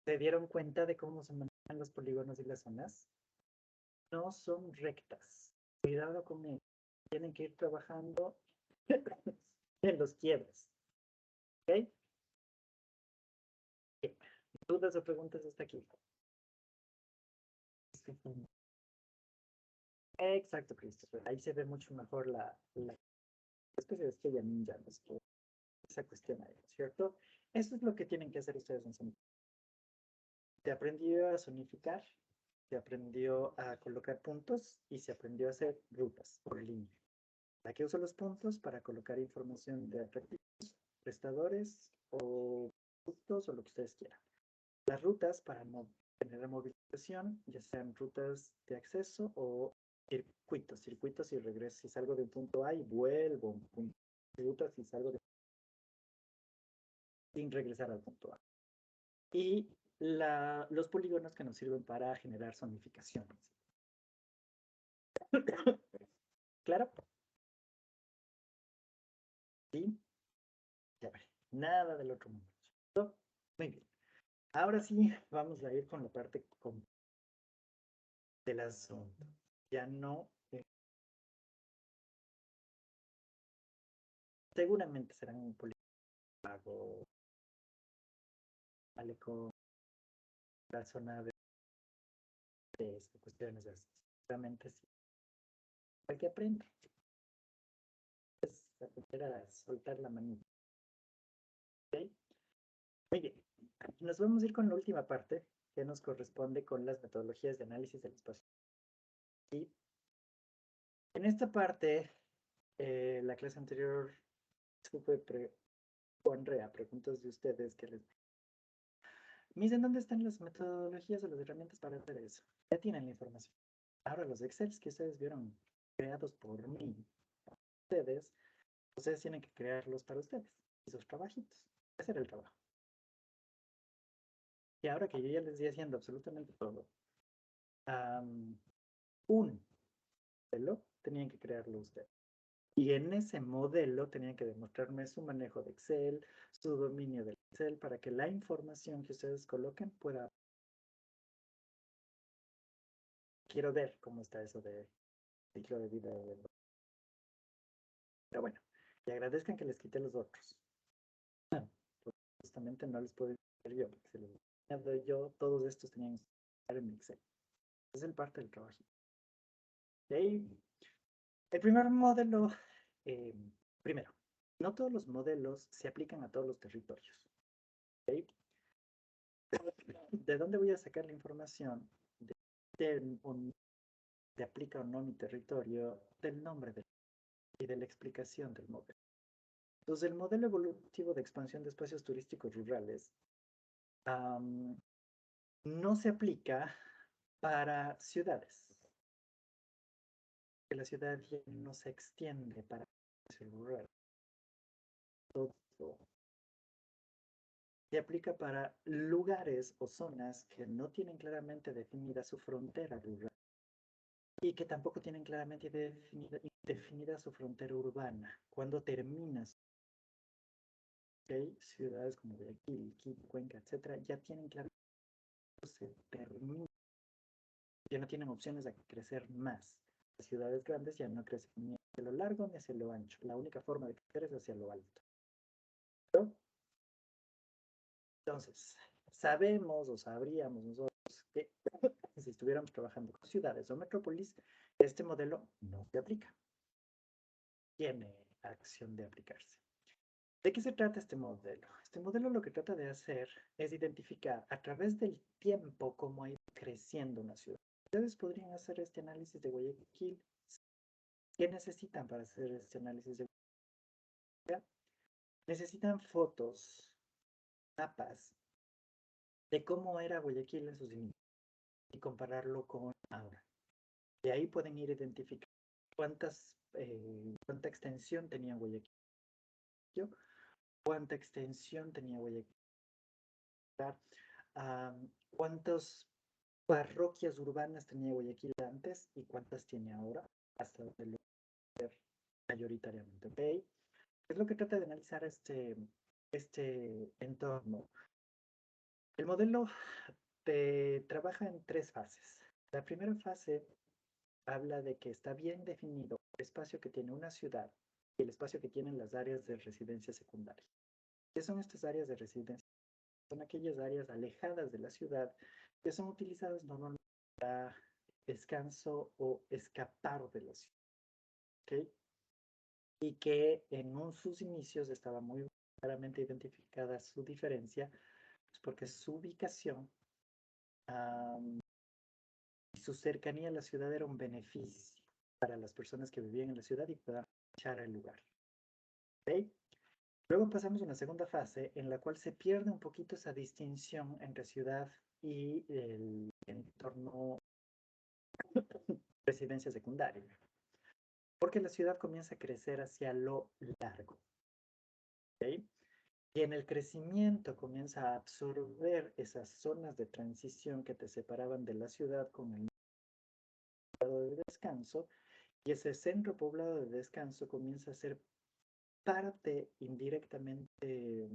¿Se dieron cuenta de cómo se manejan los polígonos y las zonas? No son rectas. Cuidado con ello. Tienen que ir trabajando en los quiebres. ¿Ok? Bien. ¿Dudas o preguntas hasta aquí? Exacto, Christopher. Ahí se ve mucho mejor la especie de estrella ninja, ¿no? Esa cuestión ahí, ¿cierto? Eso es lo que tienen que hacer ustedes en Sonic. Se aprendió a zonificar, se aprendió a colocar puntos y se aprendió a hacer rutas por línea. ¿Para qué uso los puntos? Para colocar información de atractivos, prestadores o productos o lo que ustedes quieran. Las rutas para generar movilización, ya sean rutas de acceso o circuitos y regreso. Si salgo de un punto A y vuelvo a un punto. Rutas si salgo de sin regresar al punto A. Y los polígonos que nos sirven para generar zonificaciones. ¿Claro? ¿Sí? Ya veré. Nada del otro mundo. Muy bien. Ahora sí, vamos a ir con la parte del asunto. ya no, seguramente serán un polígono, malecón, la zona de cuestiones así. Seguramente sí. Para que aprenda. Es aprender a soltar la manita. ¿Ok? Muy bien. Nos vamos a ir con la última parte que nos corresponde con las metodologías de análisis del espacio. Y en esta parte, la clase anterior fue a preguntas de ustedes que les dicen dónde están las metodologías o las herramientas para hacer eso. Ya tienen la información. Ahora los Excels que ustedes vieron creados por mí, ustedes tienen que crearlos para ustedes y sus trabajitos. Ese era el trabajo. Y ahora que yo ya les di haciendo absolutamente todo, un modelo tenían que crearlo ustedes. Y en ese modelo tenían que demostrarme su manejo de Excel, su dominio del Excel, para que la información que ustedes coloquen pueda... Quiero ver cómo está eso de ciclo de vida. Pero bueno, y agradezcan que les quite los otros. Porque justamente no les puedo decir yo, porque si les doy yo, todos estos tenían que estar en Excel. Es el parte del trabajo. ¿Okay? El primer modelo, primero, no todos los modelos se aplican a todos los territorios. ¿Okay? ¿De dónde voy a sacar la información de aplica o no mi territorio? Del nombre y de la explicación del modelo. Entonces, el modelo evolutivo de expansión de espacios turísticos rurales no se aplica para ciudades. Que la ciudad ya no se extiende para el rural. Todo se aplica para lugares o zonas que no tienen claramente definida su frontera rural y que tampoco tienen claramente definida su frontera urbana. Cuando terminas, ¿okay? Ciudades como Guayaquil, Quito, Cuenca, etcétera, ya tienen claramente se termina, ya no tienen opciones de crecer más. Las ciudades grandes ya no crecen ni hacia lo largo ni hacia lo ancho. La única forma de crecer es hacia lo alto. ¿No? Entonces, sabemos o sabríamos nosotros que si estuviéramos trabajando con ciudades o metrópolis, este modelo no se aplica. Tiene acción de aplicarse. ¿De qué se trata este modelo? Este modelo lo que trata de hacer es identificar a través del tiempo cómo ha ido creciendo una ciudad. Ustedes podrían hacer este análisis de Guayaquil. ¿Qué necesitan para hacer este análisis de Guayaquil? Necesitan fotos, mapas de cómo era Guayaquil en sus inicios y compararlo con ahora. De ahí pueden ir identificando cuánta extensión tenía Guayaquil, cuánta extensión tenía Guayaquil, cuántas parroquias urbanas tenía Guayaquil antes y cuántas tiene ahora, hasta donde lo ver mayoritariamente. ¿Okay? Es lo que trata de analizar este entorno. El modelo trabaja en 3 fases. La primera fase habla de que está bien definido el espacio que tiene una ciudad y el espacio que tienen las áreas de residencia secundaria. ¿Qué son estas áreas de residencia? Son aquellas áreas alejadas de la ciudad que son utilizadas normalmente para descanso o escapar de la ciudad. ¿Okay? Y que en sus inicios estaba muy claramente identificada su diferencia, pues porque su ubicación y su cercanía a la ciudad era un beneficio para las personas que vivían en la ciudad y puedan echar el lugar. ¿Okay? Luego pasamos a una segunda fase en la cual se pierde un poquito esa distinción entre ciudad y el entorno residencia secundaria, porque la ciudad comienza a crecer hacia lo largo. ¿Okay? Y en el crecimiento comienza a absorber esas zonas de transición que te separaban de la ciudad con el poblado de descanso, y ese centro poblado de descanso comienza a ser parte indirectamente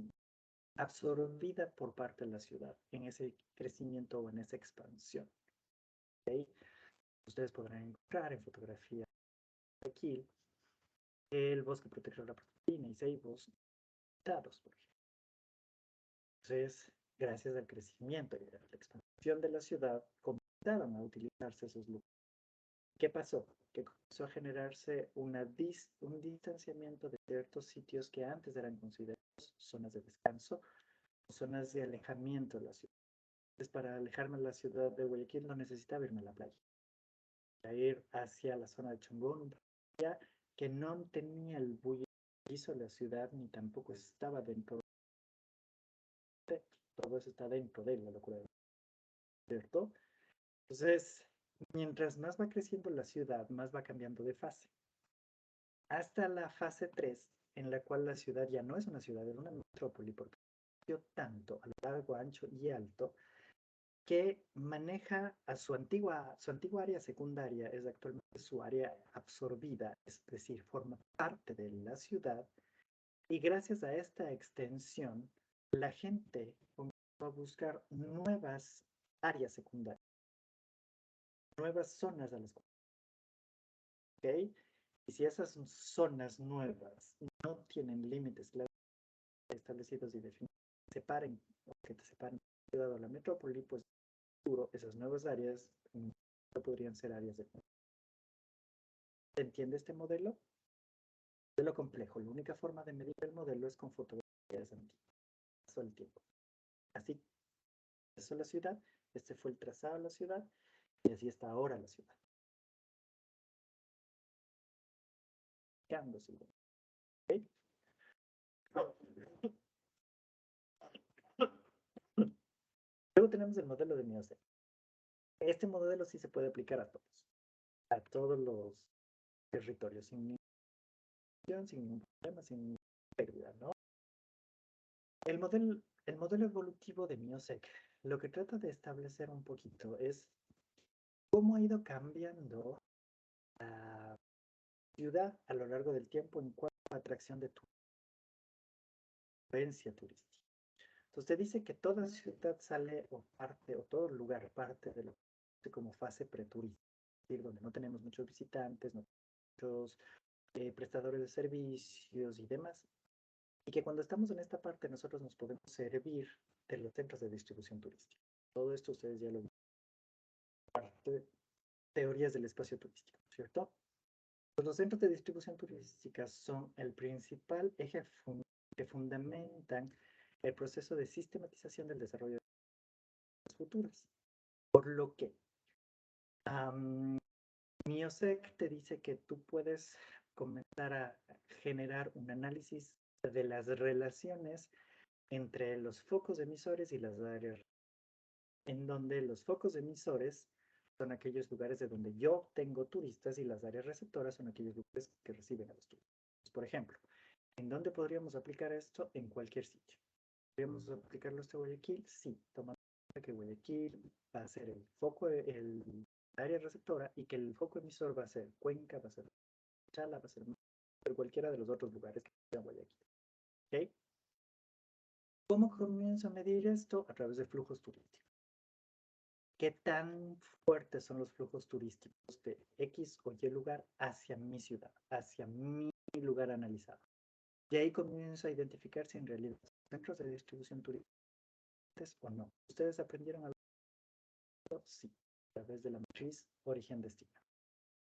absorbida por parte de la ciudad en ese crecimiento o en esa expansión. ¿Okay? Ustedes podrán encontrar en fotografía de Guayaquil el bosque protegido de la Prospina y ceibos dados, por ejemplo. Entonces, gracias al crecimiento y a la expansión de la ciudad, comenzaron a utilizarse esos lugares. ¿Qué pasó? Que comenzó a generarse un distanciamiento de ciertos sitios que antes eran considerados zonas de descanso, zonas de alejamiento de la ciudad. Entonces, para alejarme de la ciudad de Guayaquil no necesitaba irme a la playa. Para ir hacia la zona de Chongón, que no tenía el bullicio de la ciudad ni tampoco estaba dentro de todo eso está dentro de la locura, ¿cierto? Entonces, mientras más va creciendo la ciudad, más va cambiando de fase. Hasta la fase 3, en la cual la ciudad ya no es una ciudad, es una metrópoli, porque creció tanto a lo largo, ancho y alto, que maneja a su antigua área secundaria, es actualmente su área absorbida, es decir, forma parte de la ciudad, y gracias a esta extensión, la gente comenzó a buscar nuevas áreas secundarias, nuevas zonas a las cuales, ¿ok? Y si esas zonas nuevas no tienen límites establecidos y definidos, separen, o que te separen de la ciudad o la metrópoli, pues esas nuevas áreas no podrían ser áreas de... ¿Se entiende este modelo? Modelo complejo. La única forma de medir el modelo es con fotografías antiguas. Pasó el tiempo. Así empezó la ciudad, este fue el trazado de la ciudad, y así está ahora la ciudad. ¿Okay? Luego tenemos el modelo de Mioceno. Este modelo sí se puede aplicar a todos los territorios, sin ningún problema, sin pérdida, ¿no? El modelo evolutivo de Miosek lo que trata de establecer un poquito es cómo ha ido cambiando la ciudad a lo largo del tiempo en cuanto a atracción de influencia turística. Entonces te dice que toda ciudad sale o parte, o todo lugar parte de lo que como fase preturística, es decir, donde no tenemos muchos visitantes, no tenemos muchos prestadores de servicios y demás, y que cuando estamos en esta parte nosotros nos podemos servir de los centros de distribución turística. Todo esto ustedes ya lo ven, parte teorías del espacio turístico, ¿cierto? Pues los centros de distribución turística son el principal eje que fundamentan el proceso de sistematización del desarrollo de las futuras. Por lo que Miosek te dice que tú puedes comenzar a generar un análisis de las relaciones entre los focos emisores y las áreas, en donde los focos emisores son aquellos lugares de donde yo obtengo turistas y las áreas receptoras son aquellos lugares que reciben a los turistas. Por ejemplo, ¿en dónde podríamos aplicar esto? En cualquier sitio. ¿Podríamos aplicarlo a Guayaquil? Sí, tomando en cuenta que Guayaquil va a ser el foco, el área receptora y que el foco emisor va a ser Cuenca, va a ser Chala, va a ser cualquiera de los otros lugares que sean Guayaquil. ¿Ok? ¿Cómo comienzo a medir esto? A través de flujos turísticos. ¿Qué tan fuertes son los flujos turísticos de X o Y lugar hacia mi ciudad, hacia mi lugar analizado? Y ahí comienzo a identificar si en realidad son centros de distribución turística o no. ¿Ustedes aprendieron algo? Sí, a través de la matriz origen-destino,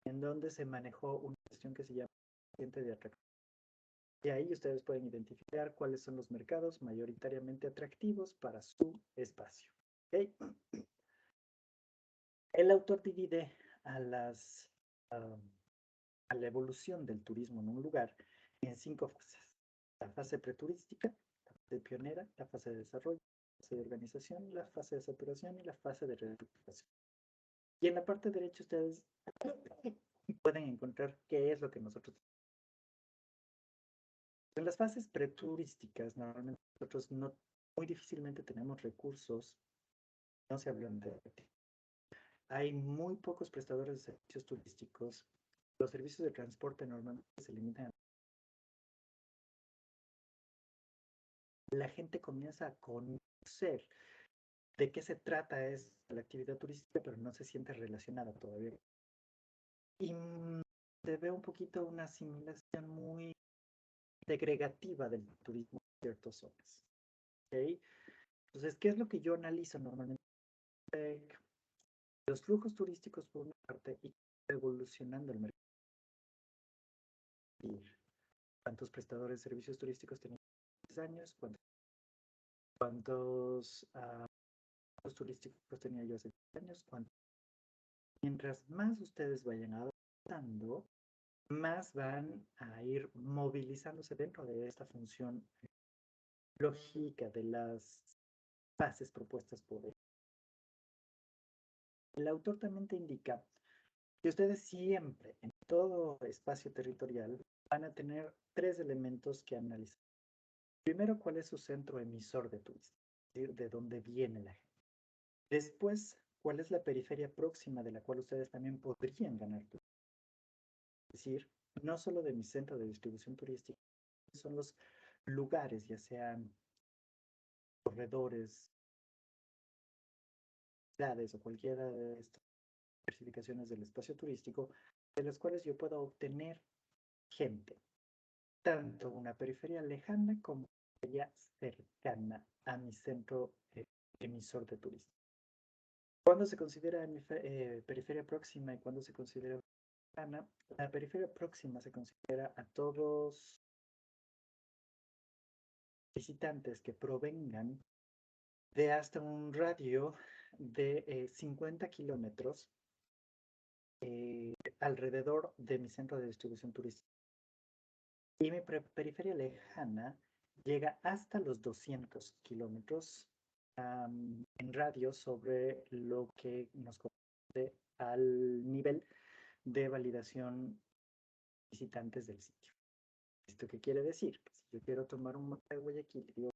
en donde se manejó una cuestión que se llama coeficiente de atractivo. Y ahí ustedes pueden identificar cuáles son los mercados mayoritariamente atractivos para su espacio. ¿Okay? El autor divide a la evolución del turismo en un lugar en 5 fases. La fase preturística, la fase pionera, la fase de desarrollo, la fase de organización, la fase de saturación y la fase de recuperación. Y en la parte derecha ustedes pueden encontrar qué es lo que nosotros... En las fases preturísticas, normalmente nosotros muy difícilmente tenemos recursos, no se hablan de... Hay muy pocos prestadores de servicios turísticos. Los servicios de transporte normalmente se limitan. La gente comienza a conocer de qué se trata es la actividad turística, pero no se siente relacionada todavía. Y se ve un poquito una asimilación muy segregativa del turismo en ciertas zonas. ¿Ok? Entonces, ¿qué es lo que yo analizo normalmente? Los flujos turísticos por una parte y evolucionando el mercado. ¿Cuántos prestadores de servicios turísticos tenían hace 10 años? ¿Cuántos turísticos tenía yo hace 10 años? Mientras más ustedes vayan adaptando, más van a ir movilizándose dentro de esta función lógica de las bases propuestas por él. El autor también te indica que ustedes siempre, en todo espacio territorial, van a tener tres elementos que analizar. Primero, ¿cuál es su centro emisor de turistas? Es decir, de dónde viene la gente. Después, ¿cuál es la periferia próxima de la cual ustedes también podrían ganar turistas? Es decir, no solo de mi centro de distribución turística, son los lugares, ya sean corredores, ciudades o cualquiera de estas diversificaciones del espacio turístico, de las cuales yo puedo obtener gente, tanto una periferia lejana como una cercana a mi centro emisor de turistas. ¿Cuándo se considera mi periferia próxima y cuándo se considera lejana? La periferia próxima se considera a todos visitantes que provengan de hasta un radio de 50 kilómetros alrededor de mi centro de distribución turística. Y mi periferia lejana llega hasta los 200 kilómetros en radio sobre lo que nos corresponde al nivel de validación visitantes del sitio. ¿Esto qué quiere decir? Que si yo quiero tomar un mapa de Guayaquil, digo,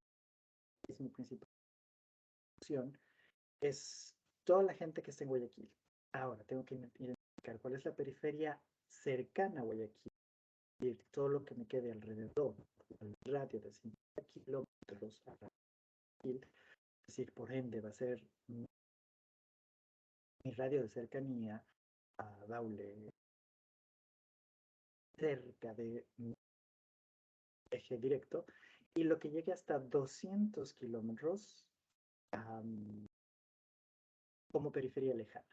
es mi principal opción, es toda la gente que está en Guayaquil. Ahora tengo que identificar cuál es la periferia cercana a Guayaquil y todo lo que me quede alrededor, al radio de 50 kilómetros a Guayaquil, es decir, por ende va a ser mi radio de cercanía a Daule, cerca de mi eje directo, y lo que llegue hasta 200 kilómetros como periferia lejana.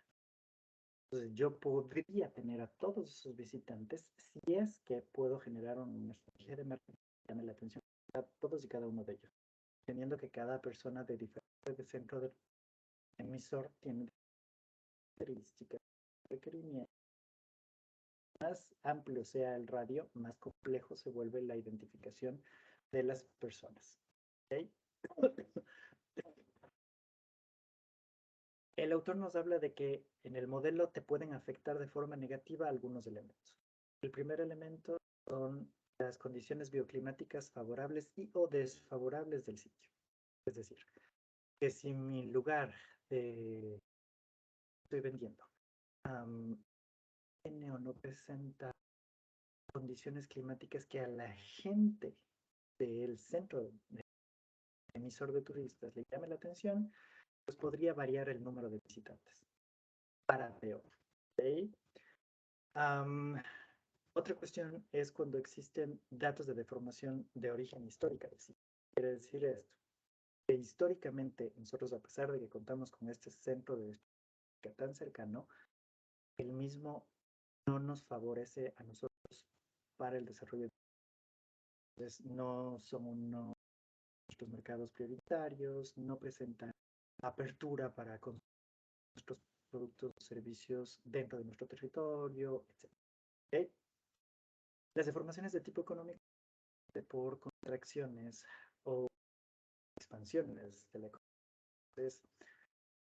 Entonces yo podría tener a todos esos visitantes si es que puedo generar una estrategia de marketing que llame la atención a todos y cada uno de ellos, teniendo que cada persona de diferente centro de emisor tiene características, requerimientos. Más amplio sea el radio, más complejo se vuelve la identificación de las personas. ¿Okay? El autor nos habla de que en el modelo te pueden afectar de forma negativa algunos elementos. El primer elemento son las condiciones bioclimáticas favorables y o desfavorables del sitio. Es decir, que si mi lugar estoy vendiendo tiene o no presenta condiciones climáticas que a la gente del centro de emisor de turistas le llame la atención, pues podría variar el número de visitantes para peor. ¿Okay? Otra cuestión es cuando existen datos de deformación de origen histórica del sitio. Quiere decir esto, que históricamente nosotros, a pesar de que contamos con este centro de distribución tan cercano, el mismo no nos favorece a nosotros para el desarrollo. Entonces, no son nuestros mercados prioritarios, no presentan apertura para consumir nuestros productos o servicios dentro de nuestro territorio, etc. ¿Okay? Las deformaciones de tipo económico por contracciones o expansiones de la economía. Entonces,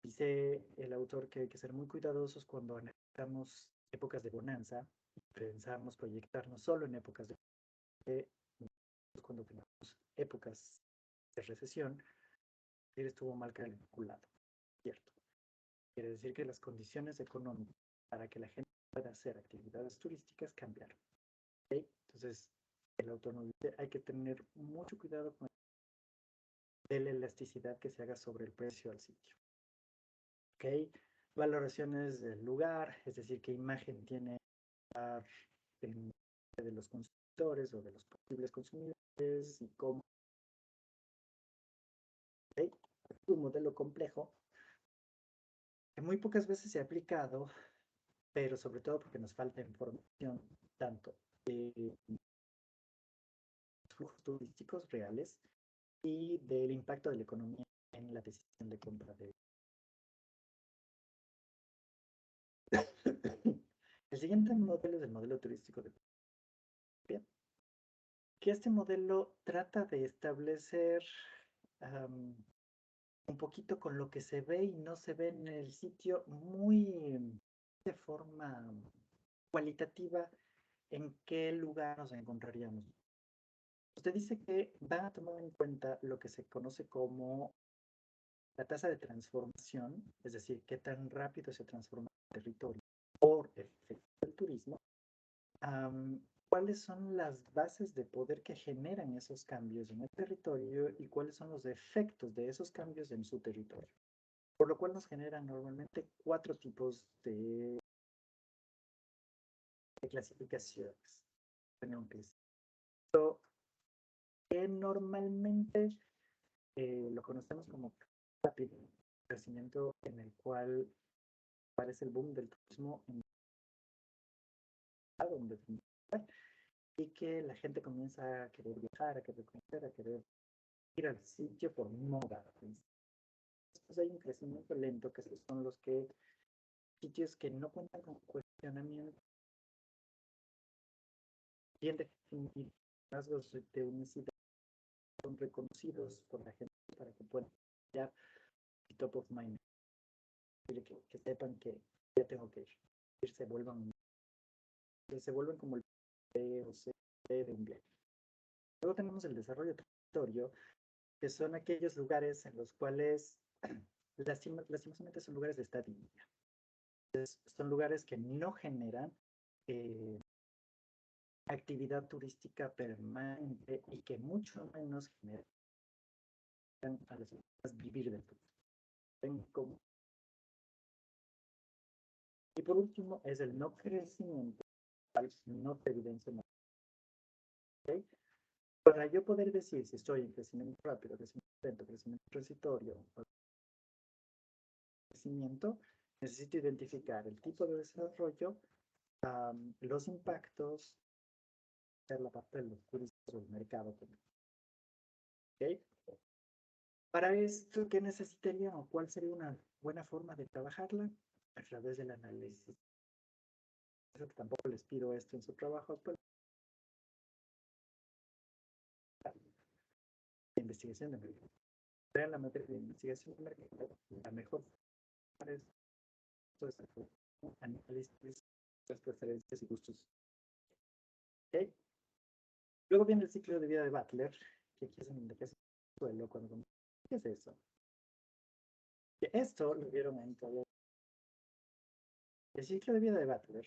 dice el autor que hay que ser muy cuidadosos cuando analizamos épocas de bonanza, pensamos proyectarnos solo en épocas de cuando tenemos épocas de recesión, estuvo mal calculado, ¿cierto? Quiere decir que las condiciones económicas para que la gente pueda hacer actividades turísticas cambiaron. ¿Okay? Entonces, el autor nos dice, hay que tener mucho cuidado con la elasticidad que se haga sobre el precio al sitio. ¿Okay? Valoraciones del lugar, es decir, qué imagen tiene en de los consumidores o de los posibles consumidores y cómo es un modelo complejo que muy pocas veces se ha aplicado, pero sobre todo porque nos falta información tanto de flujos turísticos reales y del impacto de la economía en la decisión de compra de. El siguiente modelo es el modelo turístico de Colombia, que este modelo trata de establecer un poquito con lo que se ve y no se ve en el sitio, muy de forma cualitativa en qué lugar nos encontraríamos. Usted dice que van a tomar en cuenta lo que se conoce como la tasa de transformación, es decir, qué tan rápido se transforma el territorio por efecto del turismo. ¿Cuáles son las bases de poder que generan esos cambios en el territorio y cuáles son los efectos de esos cambios en su territorio? Por lo cual nos generan normalmente 4 tipos de clasificaciones. Que normalmente lo conocemos como rápido crecimiento, en el cual aparece el boom del turismo en donde y que la gente comienza a querer viajar, a querer conocer, a querer ir al sitio por moda. Después hay un crecimiento lento, que son los que sitios que no cuentan con cuestionamiento bien definidos, rasgos de unicidad son reconocidos por la gente para que puedan ya top of mind, que sepan que ya tengo que ir, se vuelvan como el B o C de un viaje. Luego tenemos el desarrollo territorio, que son aquellos lugares en los cuales lastimosamente son lugares de estadía. Son lugares que no generan actividad turística permanente y que mucho menos generan a las personas vivir del turismo. Y por último es el no crecimiento, no se evidencia nada. ¿Okay? Para yo poder decir si estoy en crecimiento rápido, crecimiento lento, crecimiento transitorio, crecimiento, necesito identificar el tipo de desarrollo, los impactos, la parte de los turistas o el mercado. ¿Okay? Para esto, ¿qué necesitaría o cuál sería una buena forma de trabajarla? A través del análisis. Eso que tampoco les pido esto en su trabajo actual. Investigación de mercado. Vean la materia de investigación de mercado. La mejor forma es análisis, las preferencias y gustos. ¿Okay? Luego viene el ciclo de vida de Butler, que aquí es en donde es suelo cuando. ¿Qué es eso? Que esto lo vieron ahí todavía. El ciclo de vida de Butler,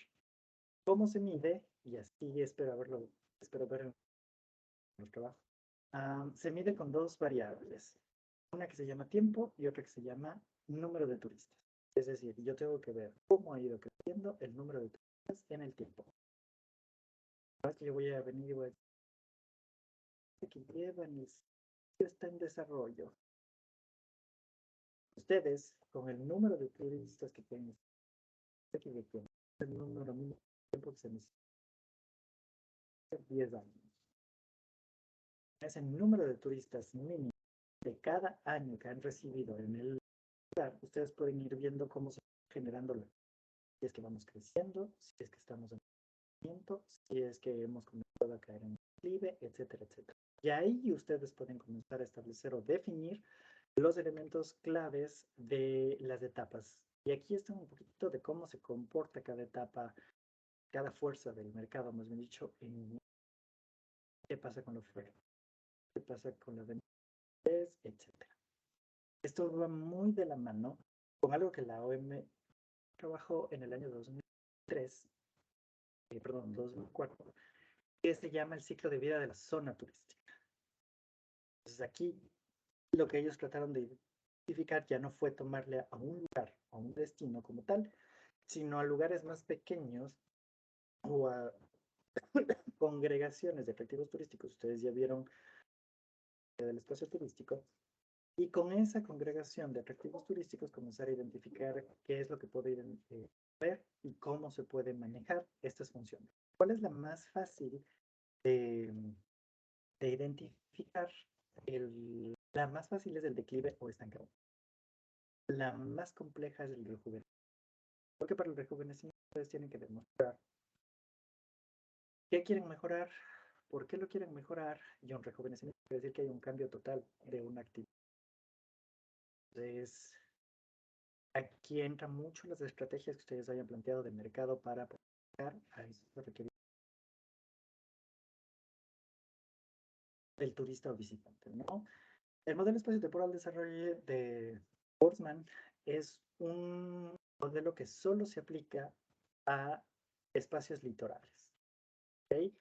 ¿cómo se mide? Y así espero ver en el trabajo. Se mide con 2 variables, una que se llama tiempo y otra que se llama número de turistas. Es decir, yo tengo que ver cómo ha ido creciendo el número de turistas en el tiempo. Ahora que yo voy a venir y voy a decir que llevan el sitio está en desarrollo. Ustedes, con el número de turistas que tienen, el número mínimo de tiempo que se necesita, 10 años. Ese número de turistas mínimo de cada año que han recibido en el lugar, ustedes pueden ir viendo cómo se va generando, si es que vamos creciendo, si es que estamos en crecimiento, si es que hemos comenzado a caer en declive, etcétera, etcétera. Y ahí ustedes pueden comenzar a establecer o definir los elementos claves de las etapas. Y aquí está un poquito de cómo se comporta cada etapa, cada fuerza del mercado, más bien dicho, en qué pasa con la oferta, qué pasa con la venta, etcétera. Esto va muy de la mano con algo que la OM trabajó en el año 2003, 2004, que se llama el ciclo de vida de la zona turística. Entonces aquí lo que ellos trataron de identificar ya no fue tomarle a un lugar, a un destino como tal, sino a lugares más pequeños o a congregaciones de atractivos turísticos. Ustedes ya vieron del espacio turístico. Y con esa congregación de atractivos turísticos comenzar a identificar qué es lo que puede ver y cómo se puede manejar estas funciones. ¿Cuál es la más fácil de, de identificar? La más fácil es el declive o estancamiento. La más compleja es el rejuvenecimiento. Porque para el rejuvenecimiento ustedes tienen que demostrar qué quieren mejorar, por qué lo quieren mejorar, y un rejuvenecimiento quiere decir que hay un cambio total de una actividad. Entonces, aquí entran mucho las estrategias que ustedes hayan planteado de mercado para aplicar a esos requerimientos del turista o visitante, ¿no? El modelo espacio-temporal desarrollo de Boltzmann es un modelo que solo se aplica a espacios litorales. ¿Okay?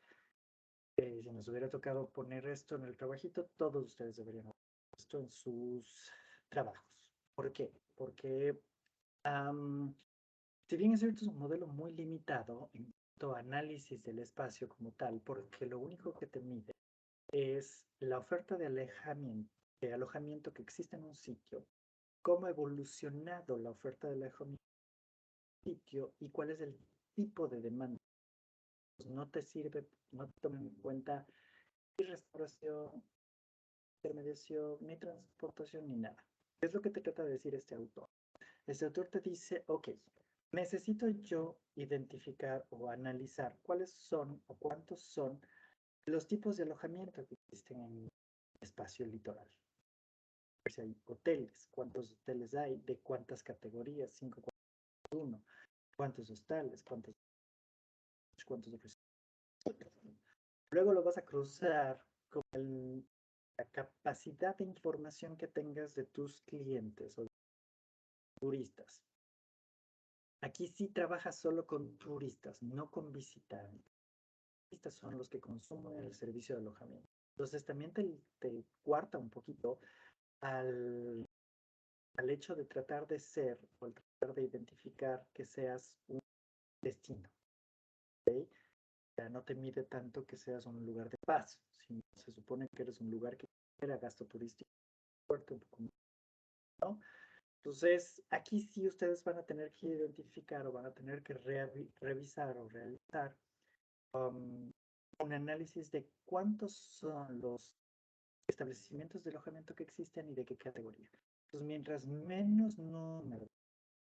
Si nos hubiera tocado poner esto en el trabajito, todos ustedes deberían haber esto en sus trabajos. ¿Por qué? Porque si bien es cierto, es un modelo muy limitado en cuanto a análisis del espacio como tal, porque lo único que te mide es la oferta de alojamiento que existe en un sitio, cómo ha evolucionado la oferta de alojamiento en un sitio y cuál es el tipo de demanda. No te sirve, no te toman en cuenta ni restauración, intermediación, ni transportación, ni nada. ¿Qué es lo que te trata de decir este autor? Este autor te dice, ok, necesito yo identificar o analizar cuáles son o cuántos son los tipos de alojamiento que existen en el espacio litoral. Si hay hoteles, cuántos hoteles hay, de cuántas categorías, 5, 4, 1, cuántos hostales, cuántos luego lo vas a cruzar con la capacidad de información que tengas de tus clientes o turistas. Aquí sí trabajas solo con turistas, no con visitantes. Turistas son los que consumen el servicio de alojamiento. Entonces también te cuarta un poquito al hecho de tratar de ser o el tratar de identificar que seas un destino. ¿Okay? Ya no te mide tanto que seas un lugar de paz, sino se supone que eres un lugar que genera gasto turístico fuerte un poco más, ¿no? Entonces, aquí sí ustedes van a tener que identificar o van a tener que revisar o realizar un análisis de cuántos son los establecimientos de alojamiento que existen y de qué categoría. Entonces, mientras menos número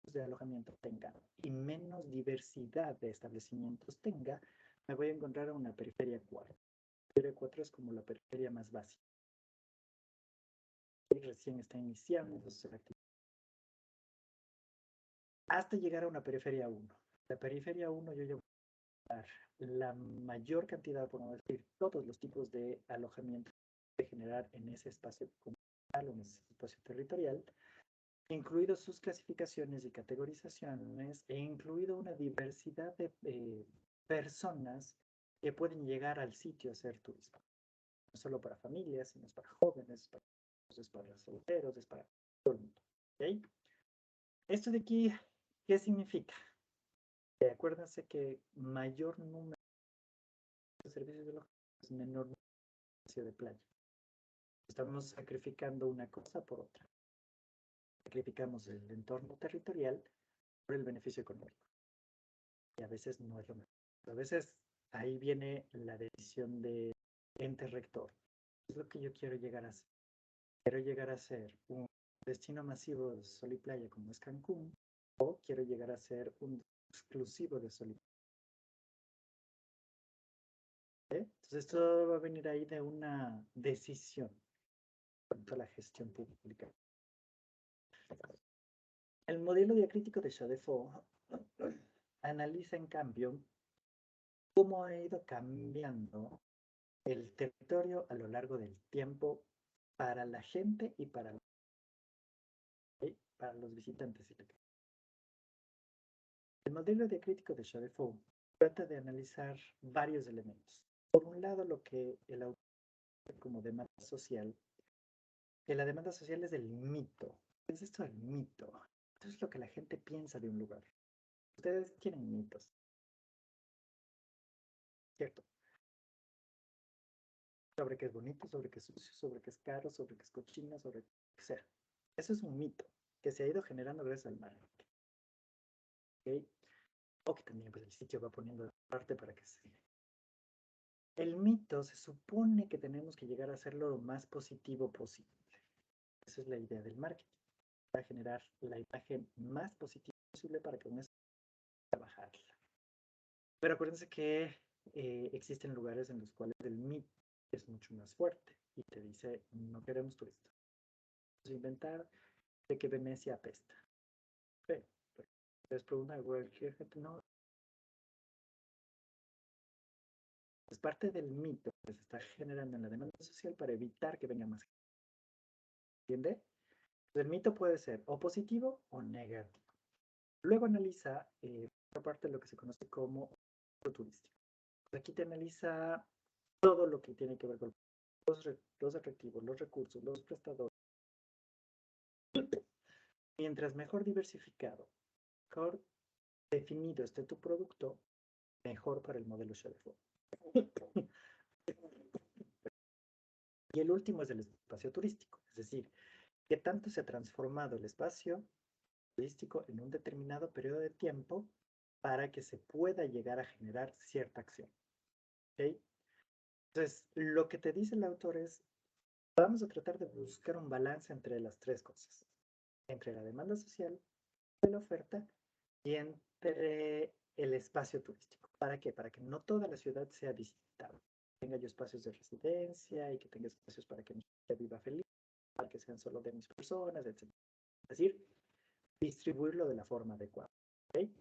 de alojamiento tenga y menos diversidad de establecimientos tenga, me voy a encontrar a una periferia 4. La periferia 4 es como la periferia más básica. Y recién está iniciando la actividad. Hasta llegar a una periferia 1. La periferia 1 yo ya voy a dar la mayor cantidad, por no decir, todos los tipos de alojamiento que generar en ese espacio comunal o en ese espacio territorial, incluidos sus clasificaciones y categorizaciones, e incluido una diversidad de personas que pueden llegar al sitio a hacer turismo. No solo para familias, sino es para jóvenes, es para solteros, es para todo el mundo. ¿Okay? Esto de aquí, ¿qué significa? Acuérdense que mayor número de servicios de alojamiento es menor número de playa. Estamos sacrificando una cosa por otra. Sacrificamos el entorno territorial por el beneficio económico. Y a veces no es lo mejor. A veces ahí viene la decisión de ente rector. Es lo que yo quiero llegar a ser. Quiero llegar a ser un destino masivo de sol y playa como es Cancún, o quiero llegar a ser un exclusivo de sol y playa. ¿Eh? Entonces esto va a venir ahí de una decisión en cuanto a la gestión pública. El modelo diacrítico de Chaudefour analiza en cambio cómo ha ido cambiando el territorio a lo largo del tiempo para la gente y para los visitantes. El modelo diacrítico de Chaudefour trata de analizar varios elementos. Por un lado, lo que el autor como demanda social, que la demanda social es el mito. ¿Qué es esto del mito? Esto es lo que la gente piensa de un lugar. Ustedes tienen mitos. ¿cierto? Sobre que es bonito, sobre que es sucio, sobre que es caro, sobre que es cochina, sobre que sea. Eso es un mito que se ha ido generando gracias al marketing. ¿Ok? O que también pues, el sitio va poniendo de parte para que se... El mito se supone que tenemos que llegar a hacerlo lo más positivo posible. Esa es la idea del marketing. Para generar la imagen más positiva posible para que con eso trabajarla. Pero acuérdense que existen lugares en los cuales el mito es mucho más fuerte y te dice, no queremos turistas. Vamos a inventar de que Venecia apesta. Pero, les pregunta a cualquier gente, no. Es parte del mito que se está generando en la demanda social para evitar que venga más gente. ¿Entiende? El mito puede ser o positivo o negativo. Luego analiza otra parte de lo que se conoce como turístico. Aquí te analiza todo lo que tiene que ver con los atractivos, los recursos, los prestadores. Mientras mejor diversificado, mejor definido esté tu producto, mejor para el modelo Shelfo. Y el último es el espacio turístico, es decir, qué tanto se ha transformado el espacio turístico en un determinado periodo de tiempo para que se pueda llegar a generar cierta acción. ¿Okay? Entonces, lo que te dice el autor es, vamos a tratar de buscar un balance entre las tres cosas, entre la demanda social, la oferta y entre el espacio turístico. ¿Para qué? Para que no toda la ciudad sea visitable. Tenga yo espacios de residencia y que tenga espacios para que mi gente viva feliz, para que sean solo de mis personas, etc. Es decir, distribuirlo de la forma adecuada. ¿Okay?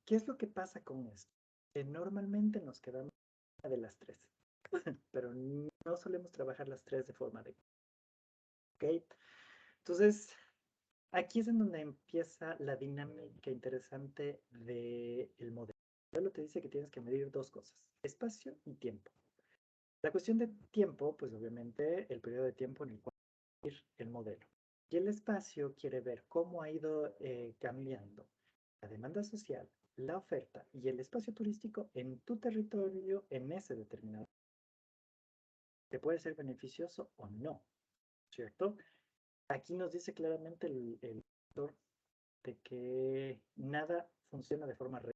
¿Qué es lo que pasa con esto? Que normalmente nos quedamos de las tres, pero no solemos trabajar las tres de forma adecuada. ¿Ok? Entonces, aquí es en donde empieza la dinámica interesante del modelo. El modelo te dice que tienes que medir dos cosas, espacio y tiempo. La cuestión de tiempo, pues obviamente el periodo de tiempo en el cual medir el modelo. Y el espacio quiere ver cómo ha ido cambiando la demanda social, la oferta y el espacio turístico en tu territorio en ese determinado. Te puede ser beneficioso o no, ¿cierto? Aquí nos dice claramente el autor de que nada funciona de forma real.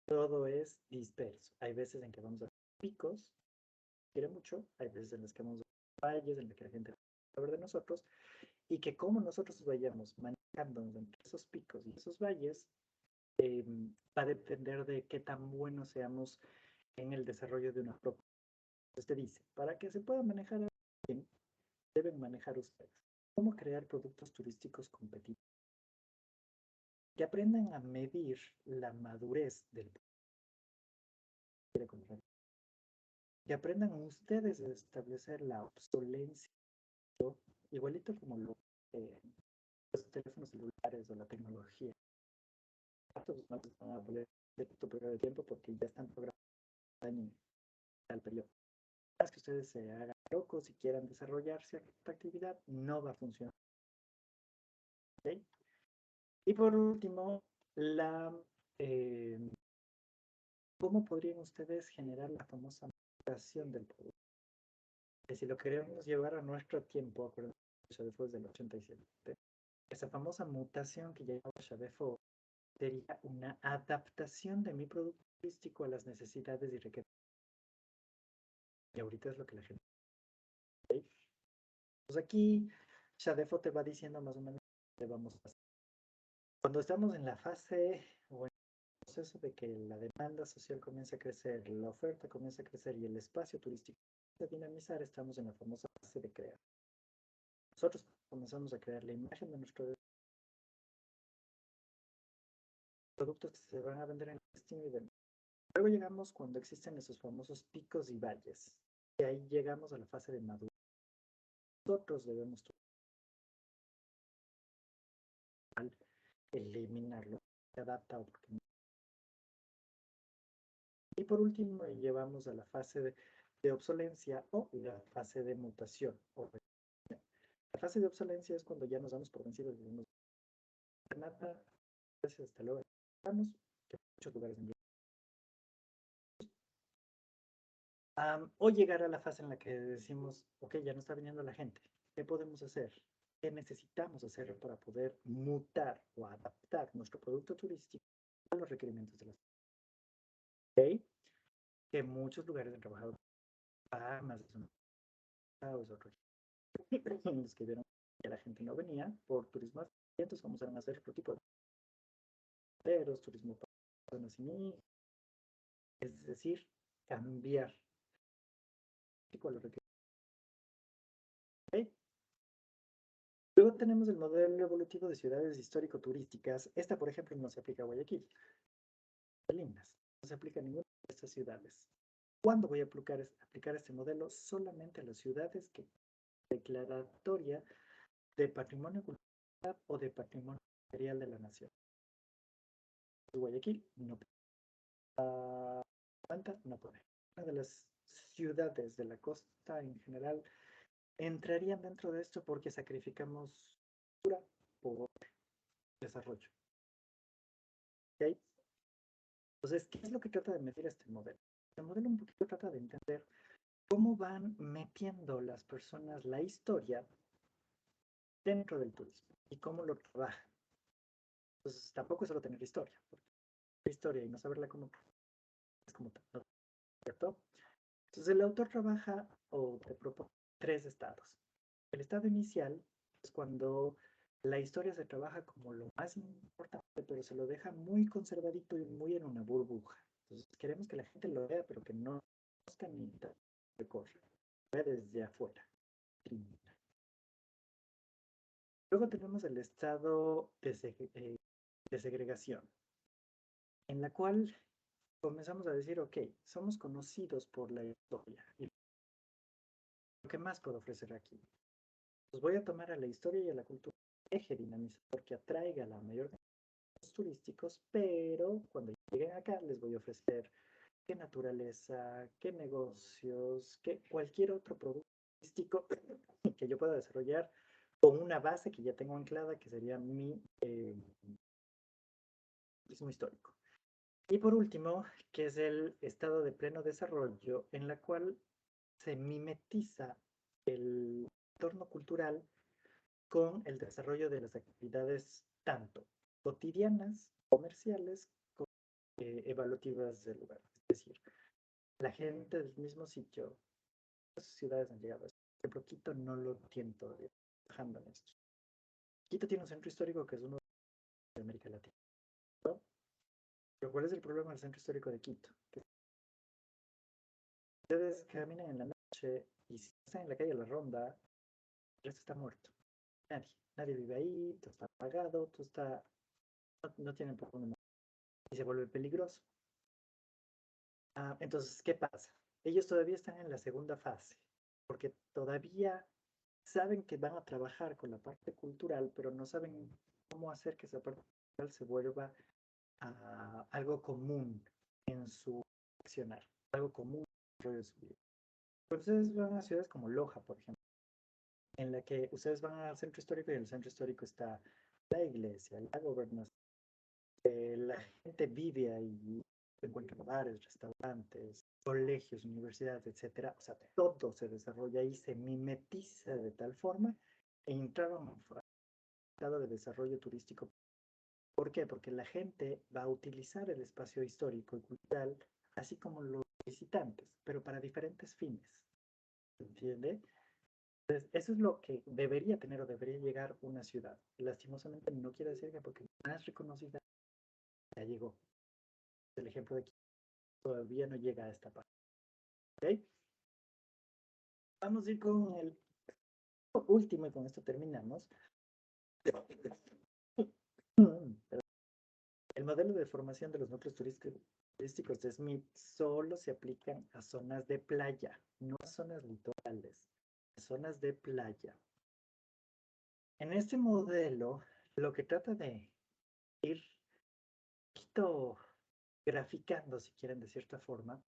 Todo es disperso. Hay veces en que vamos a picos, quiere mucho, hay veces en las que vamos a valles, en las que la gente va a saber de nosotros, y que como nosotros vayamos manejándonos entre esos picos y esos valles, va a depender de qué tan buenos seamos en el desarrollo de una propuesta. Entonces te dice, para que se pueda manejar bien, deben manejar ustedes cómo crear productos turísticos competitivos, que aprendan a medir la madurez del comprar, que aprendan ustedes a establecer la obsolencia, igualito como los teléfonos celulares o la tecnología. Estos no se van a volver de tu periodo de tiempo porque ya están programados en el periodo. Es que ustedes se hagan locos y quieran desarrollar cierta actividad, no va a funcionar. ¿Okay? Y por último, ¿cómo podrían ustedes generar la famosa mutación del producto? Que si lo queremos llevar a nuestro tiempo, acuérdense, después del 87, esa famosa mutación que llamaba Shabefo sería una adaptación de mi producto turístico a las necesidades y requerimientos. Y ahorita es lo que la gente... ¿Okay? Pues aquí Shadefo te va diciendo más o menos qué vamos a hacer. Cuando estamos en la fase o en el proceso de que la demanda social comienza a crecer, la oferta comienza a crecer y el espacio turístico comienza a dinamizar, estamos en la famosa fase de crear. Nosotros comenzamos a crear la imagen de nuestros productos que se van a vender en el destino y demás. Luego llegamos cuando existen esos famosos picos y valles. Y ahí llegamos a la fase de madurez. Nosotros debemos eliminarlo, se adapta porque... Y por último, llevamos a la fase de obsolencia o la fase de mutación. La fase de obsolencia es cuando ya nos damos por vencidos y decimos, nada, gracias, hasta luego. Estamos en muchos lugares en O llegar a la fase en la que decimos, ok, ya no está viniendo la gente. ¿Qué podemos hacer? ¿Qué necesitamos hacer para poder mutar o adaptar nuestro producto turístico a los requerimientos de la ciudad? ¿Ok? Que muchos lugares han trabajado más de otros en los que vieron que la gente no venía por turismo, y entonces comenzaron a hacer otro tipo de turismo para personas sin hijos, es decir, cambiar a los requerimientos. ¿Ok? Luego tenemos el modelo evolutivo de ciudades histórico-turísticas. Esta, por ejemplo, no se aplica a Guayaquil. Lindas. No se aplica a ninguna de estas ciudades. ¿Cuándo voy a aplicar este modelo? Solamente a las ciudades que declaratoria de patrimonio cultural o de patrimonio material de la nación. Guayaquil no Santa no puede. Una de las ciudades de la costa en general entrarían dentro de esto porque sacrificamos cultura por desarrollo. ¿Okay? Entonces, ¿qué es lo que trata de medir este modelo? El modelo un poquito trata de entender cómo van metiendo las personas la historia dentro del turismo y cómo lo trabajan. Entonces, tampoco es solo tener historia, porque historia y no saberla cómo es como ¿no? ¿Cierto? Entonces, el autor trabaja o te propone 3 estados. El estado inicial es cuando la historia se trabaja como lo más importante, pero se lo deja muy conservadito y muy en una burbuja. Entonces, queremos que la gente lo vea, pero que no conozca ni recorra. Vea desde afuera. Luego tenemos el estado de segregación, en la cual comenzamos a decir, ok, somos conocidos por la historia y lo que más puedo ofrecer aquí. Pues voy a tomar a la historia y a la cultura eje dinamizador que atraiga a la mayor cantidad de los turísticos, pero cuando lleguen acá les voy a ofrecer qué naturaleza, qué negocios, qué cualquier otro producto turístico que yo pueda desarrollar con una base que ya tengo anclada, que sería mi turismo histórico. Y por último, que es el estado de pleno desarrollo, en la cual se mimetiza el entorno cultural con el desarrollo de las actividades tanto cotidianas, comerciales, como evaluativas del lugar. Es decir, la gente del mismo sitio, las ciudades han llegado a esto. Por ejemplo, Quito no lo tiene todavía trabajando en esto. Quito tiene un centro histórico que es uno de América Latina, ¿no? Pero ¿cuál es el problema del centro histórico de Quito? Que ustedes caminan en la noche y si están en la calle La Ronda, el resto está muerto. Nadie vive ahí, todo está apagado, todo está, no tienen por dónde más. Y se vuelve peligroso. Entonces, ¿qué pasa? Ellos todavía están en la segunda fase, porque todavía saben que van a trabajar con la parte cultural, pero no saben cómo hacer que esa parte cultural se vuelva algo común en su accionar, algo común en su vida. Entonces van a ciudades como Loja, por ejemplo, en la que ustedes van al centro histórico y en el centro histórico está la iglesia, la gobernación, la gente vive ahí, se encuentran bares, restaurantes, colegios, universidades, etcétera. O sea, todo se desarrolla ahí, se mimetiza de tal forma e entraron a estado de desarrollo turístico. ¿Por qué? Porque la gente va a utilizar el espacio histórico y cultural, así como los visitantes, pero para diferentes fines. ¿Entiende? Entonces, eso es lo que debería tener o debería llegar una ciudad. Lastimosamente no quiere decir que porque más reconocida ya llegó. El ejemplo de aquí todavía no llega a esta parte. ¿Ok? Vamos a ir con el último y con esto terminamos. El modelo de formación de los núcleos turísticos de Smith solo se aplican a zonas de playa, no a zonas litorales, a zonas de playa. En este modelo, lo que trata de ir un poquito graficando, si quieren, de cierta forma,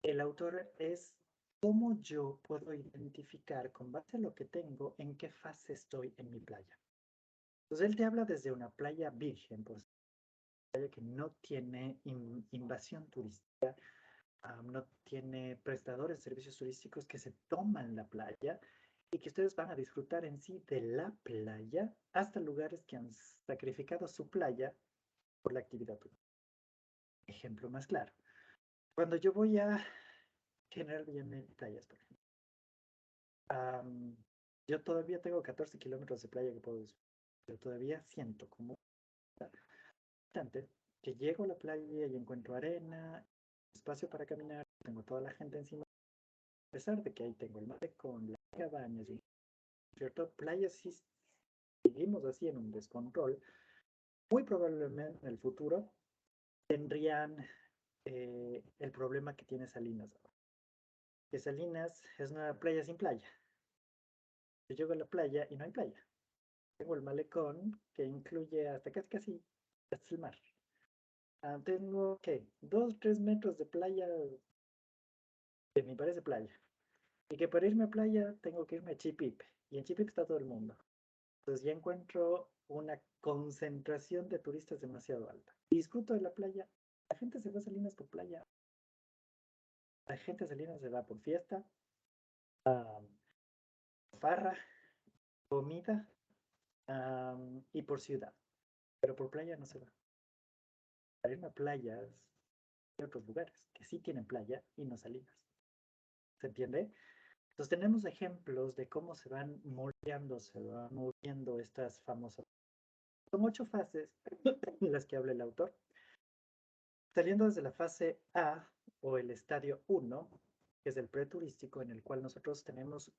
el autor es cómo yo puedo identificar con base a lo que tengo en qué fase estoy en mi playa. Entonces él te habla desde una playa virgen, pues playa que no tiene invasión turística, no tiene prestadores de servicios turísticos que se toman la playa y que ustedes van a disfrutar en sí de la playa hasta lugares que han sacrificado su playa por la actividad turística. Ejemplo más claro. Cuando yo voy a General Villamil Playas, por ejemplo, yo todavía tengo 14 kilómetros de playa que puedo disfrutar, pero todavía siento como bastante que llego a la playa y encuentro arena, espacio para caminar, tengo toda la gente encima, a pesar de que ahí tengo el malecón, las cabañas, ¿cierto? Playas sí seguimos así en un descontrol, muy probablemente en el futuro tendrían el problema que tiene Salinas ahora. Que Salinas es una playa sin playa. Yo llego a la playa y no hay playa. Tengo el malecón que incluye hasta casi hasta el mar. Tengo, ¿qué? 2, 3 metros de playa que me parece playa. Y que para irme a playa tengo que irme a Chipipe. Y en Chipipe está todo el mundo. Entonces ya encuentro una concentración de turistas demasiado alta. Disfruto de la playa. La gente se va a Salinas por playa. La gente a Salinas se va por fiesta, farra, comida y por ciudad. Pero por playa no se va. Para irme a playas de otros lugares que sí tienen playa y no Salinas. ¿Se entiende? Entonces tenemos ejemplos de cómo se van moldeando, se van moviendo estas famosas. Son 8 fases en las que habla el autor. Saliendo desde la fase A o el estadio 1, que es el preturístico, en el cual nosotros tenemos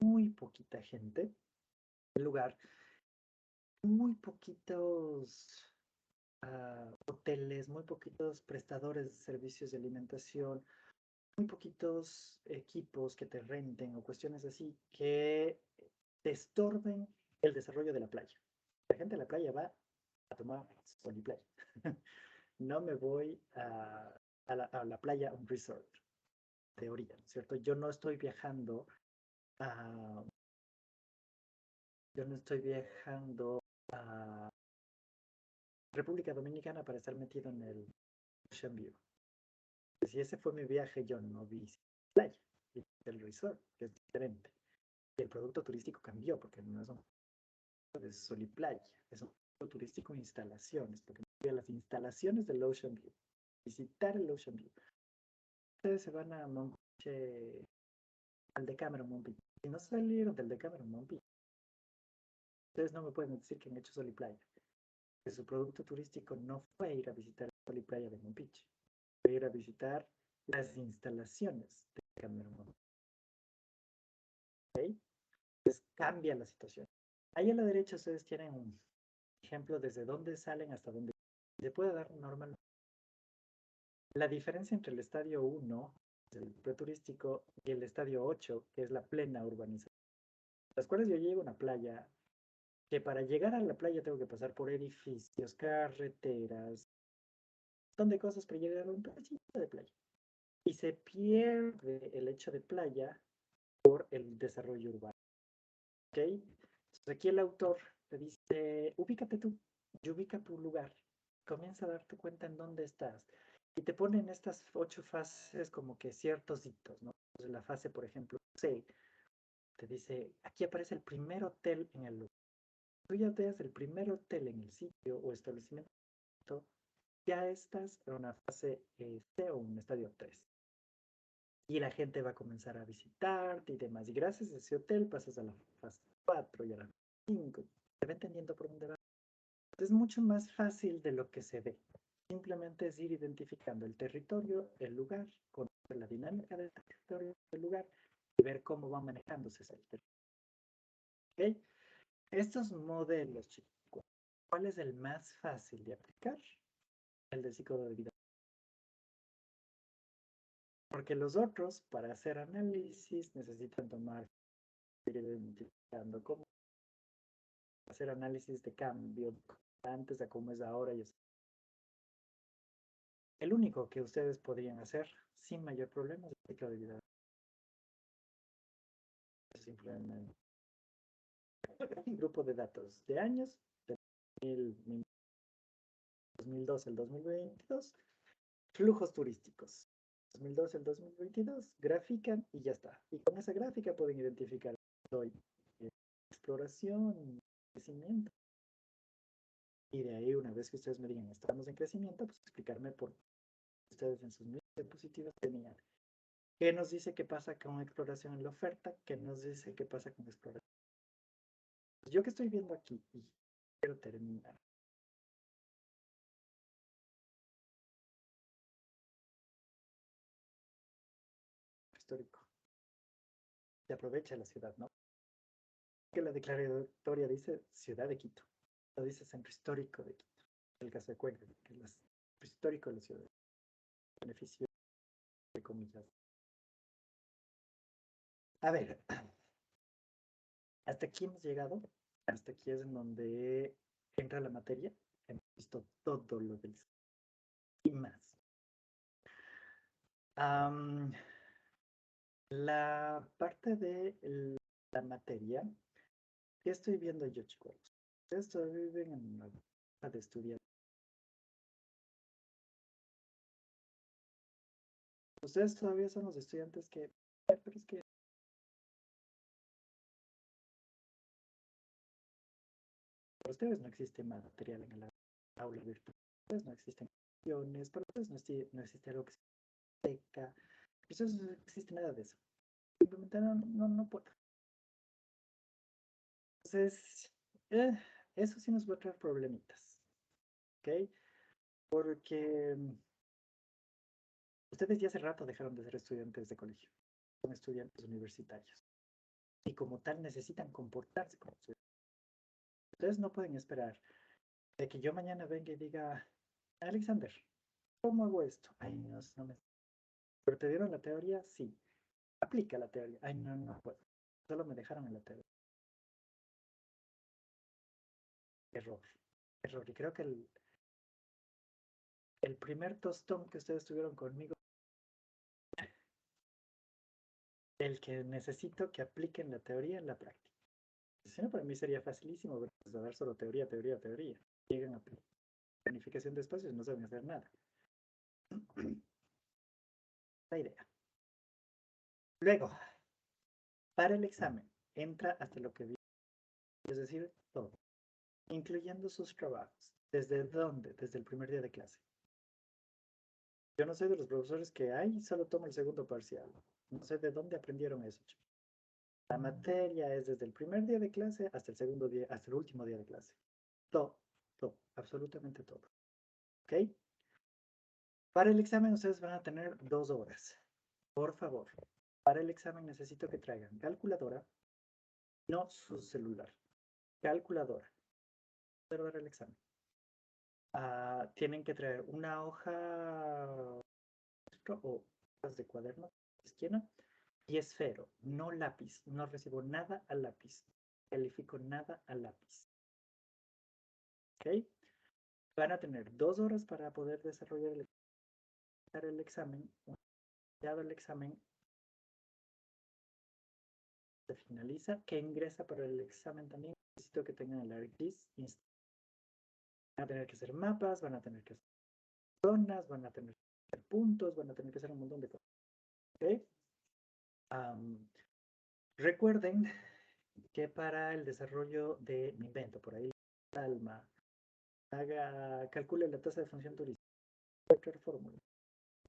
muy poquita gente, el lugar, muy poquitos hoteles, muy poquitos prestadores de servicios de alimentación, muy poquitos equipos que te renten o cuestiones así que te estorben el desarrollo de la playa. La gente de la playa va a tomar sol y playa. No me voy a la playa, a un resort, teoría, ¿no es cierto? A, yo no estoy viajando a República Dominicana para estar metido en el Ocean View. Si ese fue mi viaje, yo no vi playa, vi el resort, que es diferente. Y el producto turístico cambió, porque no es un de sol y playa, es un producto turístico de instalaciones, porque me fui a las instalaciones del Ocean View, visitar el Ocean View. Ustedes se van a Monpiche, al Decameron Monpiche. Si no salieron del Decameron Monpiche, ustedes no me pueden decir que han hecho sol y playa. Que su producto turístico no fue ir a visitar el sol y playa de Monpiche, fue ir a visitar las instalaciones de Decameron Monpiche. ¿Okay? Entonces cambia la situación. Ahí a la derecha ustedes tienen un ejemplo desde dónde salen hasta dónde se puede dar normal. La diferencia entre el estadio 1, el preturístico, y el estadio 8, que es la plena urbanización, las cuales yo llego a una playa, que para llegar a la playa tengo que pasar por edificios, carreteras, un montón de cosas para llegar a un pedacito de playa. Y se pierde el hecho de playa por el desarrollo urbano. ¿Ok? Entonces aquí el autor te dice, ubícate tú, y ubica tu lugar, comienza a darte cuenta en dónde estás. Y te ponen estas 8 fases como que ciertos hitos, ¿no? Entonces la fase, por ejemplo, C, te dice, aquí aparece el primer hotel en el lugar. Tú ya veas el primer hotel en el sitio o establecimiento, ya estás en una fase C o un estadio 3. Y la gente va a comenzar a visitarte y demás. Y gracias a ese hotel pasas a la fase 4 y a la 5. Se va entendiendo por dónde va. Es mucho más fácil de lo que se ve. Simplemente es ir identificando el territorio, el lugar, conocer la dinámica del territorio, del lugar y ver cómo va manejándose ese territorio. ¿Okay? Estos modelos, chicos, ¿cuál es el más fácil de aplicar? El de ciclo de vida. Porque los otros, para hacer análisis, necesitan tomar, ir identificando cómo hacer análisis de cambio antes de cómo es ahora y eso. El único que ustedes podrían hacer sin mayor problema es el ciclo de vida. Simplemente un grupo de datos de años, del 2012 al 2022, flujos turísticos. 2012 al 2022, grafican y ya está. Y con esa gráfica pueden identificar hoy exploración, crecimiento. Y de ahí, una vez que ustedes me digan, estamos en crecimiento, pues explicarme por qué ustedes en sus diapositivas tenían. ¿Qué nos dice qué pasa con exploración en la oferta? ¿Qué nos dice qué pasa con exploración? Pues yo que estoy viendo aquí y quiero terminar. Histórico. Se aprovecha la ciudad, ¿no? Que la declaratoria dice Ciudad de Quito. Lo dice Centro Histórico de Quito. El caso de Cuenca, que es el centro histórico de la ciudad. Beneficio de comillas. A ver, hasta aquí hemos llegado. Hasta aquí es en donde entra la materia. Hemos visto todo lo del y más. La parte de la materia, ¿qué estoy viendo yo, chicos? Ustedes todavía viven en una etapa de estudiantes. Ustedes todavía son los estudiantes que, pero es que para ustedes no existe material en el aula virtual. Para ustedes no existen acciones, para ustedes no existe algo que se seca, para ustedes no existe nada de eso. Simplemente no puedo. Entonces, eso sí nos va a traer problemitas, ¿ok? Porque ustedes ya hace rato dejaron de ser estudiantes de colegio, son estudiantes universitarios. Y como tal necesitan comportarse como estudiantes. Ustedes no pueden esperar de que yo mañana venga y diga, Alexander, ¿cómo hago esto? Ay, no me... ¿Pero te dieron la teoría? Sí. Aplica la teoría. Ay, no puedo. Solo me dejaron en la teoría. Error. Error. Y creo que el primer tostón que ustedes tuvieron conmigo, el que necesito que apliquen la teoría en la práctica. Si no, para mí sería facilísimo dar solo teoría. Llegan a planificación de espacios y no saben hacer nada. La idea. Luego, para el examen, entra hasta lo que vi, es decir, todo, incluyendo sus trabajos. ¿Desde dónde? Desde el primer día de clase. Yo no sé de los profesores que hay, solo tomo el segundo parcial. No sé de dónde aprendieron eso, chicos. La materia es desde el primer día de clase hasta el segundo día, hasta el último día de clase. Todo, absolutamente todo. ¿Ok? Para el examen ustedes van a tener 2 horas. Por favor, para el examen necesito que traigan calculadora, no su celular. Calculadora. Observar el examen. Tienen que traer una hoja o hojas de cuaderno izquierda y esfero, no lápiz. No recibo nada a lápiz. Califico nada a lápiz. ¿Ok? Van a tener 2 horas para poder desarrollar el examen. Dado el examen, se finaliza. ¿Qué ingresa para el examen también? Necesito que tengan el ArcGIS. Van a tener que hacer mapas, van a tener que hacer zonas, van a tener que hacer puntos, van a tener que hacer un montón de cosas. ¿Ok? Recuerden que para el desarrollo de mi invento, por ahí, Alma, calcule la tasa de función turística. Fórmula.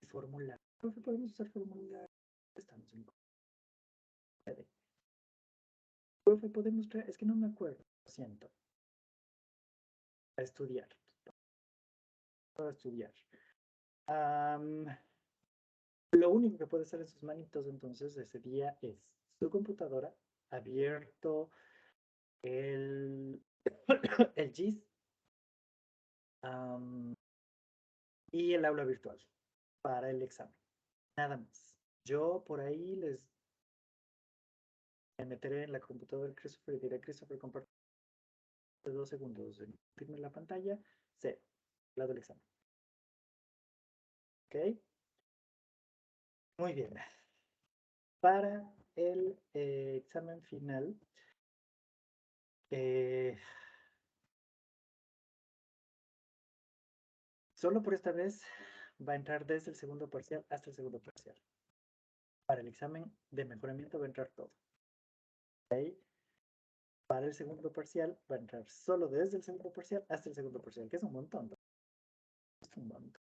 Fórmula. Profe, podemos usar fórmula. Estamos en... Profe, podemos traer. Es que no me acuerdo. Lo siento. A estudiar. A estudiar. Lo único que puede estar en sus manitos entonces ese día es su computadora, abierto el, el GIS y el aula virtual para el examen. Nada más. Yo por ahí me meteré en la computadora de Christopher y diré, Christopher, comparte 2 segundos. Firme la pantalla, cero. Lado del examen. ¿Ok? Muy bien. Para el examen final, solo por esta vez va a entrar desde el segundo parcial hasta el segundo parcial. Para el examen de mejoramiento va a entrar todo. ¿Okay? Para el segundo parcial va a entrar solo desde el segundo parcial hasta el segundo parcial, que es un montón. Es un montón.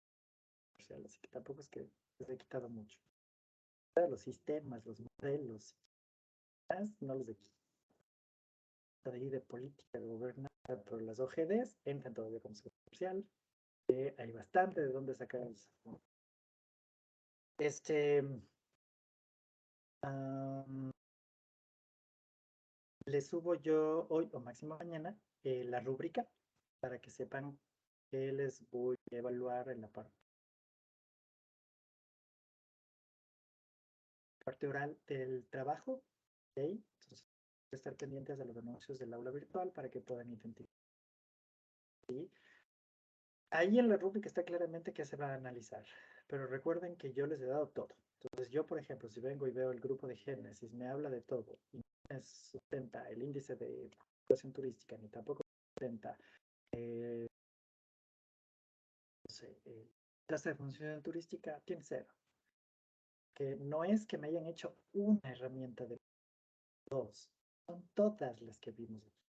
Así que tampoco es que les he quitado mucho. Los sistemas, los modelos, no los he quitado. De ahí de política, de gobernanza, pero las OGDs entran todavía como segundo parcial. Hay bastante de dónde sacar eso. Les subo yo hoy o máximo mañana la rúbrica para que sepan que les voy a evaluar en la parte oral del trabajo. ¿Okay? Entonces, estar pendientes de los anuncios del aula virtual para que puedan identificar. ¿Sí? Ahí en la rúbrica está claramente qué se va a analizar, pero recuerden que yo les he dado todo. Entonces yo, por ejemplo, si vengo y veo el grupo de Génesis, me habla de todo y no me sustenta el índice de población turística, ni tampoco sustenta no sé, tasa de función turística, tiene 0. Que no es que me hayan hecho una herramienta de 2, son todas las que vimos aquí.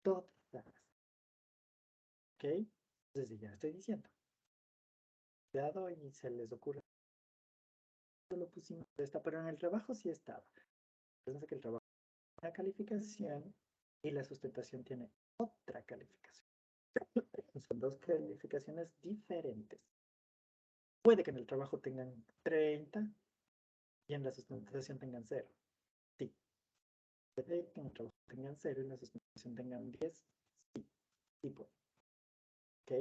Todas. ¿Ok? Entonces ya estoy diciendo. Cuidado y se les ocurre. Lo pusimos esta, pero en el trabajo sí estaba. Fíjense que el trabajo tiene una calificación y la sustentación tiene otra calificación. Son dos calificaciones diferentes. Puede que en el trabajo tengan 30 y en la sustentación tengan 0. Sí. Puede que en el trabajo tengan 0 y en la sustentación tengan 10. Sí. Sí puede. ¿Ok?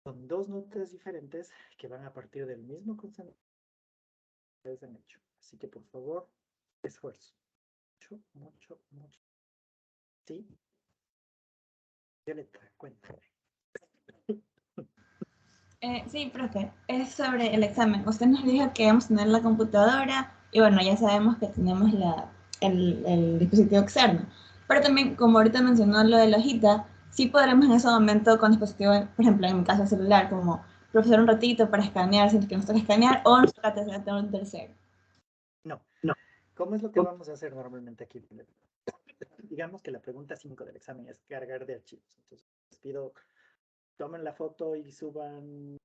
Son dos notas diferentes que van a partir del mismo concepto que ustedes han hecho. Así que por favor, esfuerzo. Mucho, mucho, mucho. ¿Sí? Violeta, cuéntame. Sí, profe, es sobre el examen. Usted nos dijo que vamos a tener la computadora y bueno, ya sabemos que tenemos el dispositivo externo. Pero también, como ahorita mencionó lo de la hojita, sí podremos en ese momento con dispositivo, por ejemplo, en mi caso celular, como profesor un ratito para escanear, si es que nos toca escanear, o nos toca tener un tercero. No. ¿Cómo es lo que vamos a hacer normalmente aquí? Digamos que la pregunta 5 del examen es cargar de archivos. Entonces, les pido, tomen la foto y suban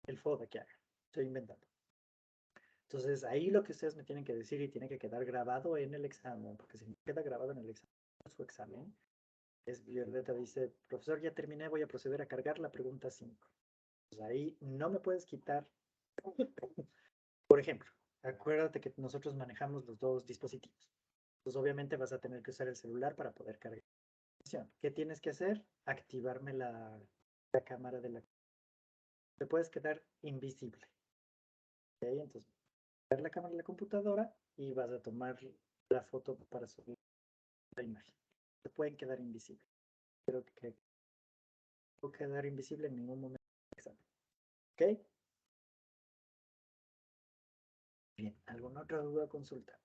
el FODA que hagan. Estoy inventando. Entonces, ahí lo que ustedes me tienen que decir y tiene que quedar grabado en el examen, porque si no queda grabado en el examen, su examen, es Violeta dice, profesor, ya terminé, voy a proceder a cargar la pregunta 5. Pues ahí no me puedes quitar. Por ejemplo, acuérdate que nosotros manejamos los dos dispositivos. Entonces, obviamente vas a tener que usar el celular para poder cargar. ¿Qué tienes que hacer? Activarme la cámara de la... Te puedes quedar invisible. ¿Okay? Entonces, ver la cámara de la computadora y vas a tomar la foto para subir la imagen. Te pueden quedar invisible. Creo que no quedar invisible en ningún momento del examen. ¿Ok? Bien, ¿alguna otra duda o consulta?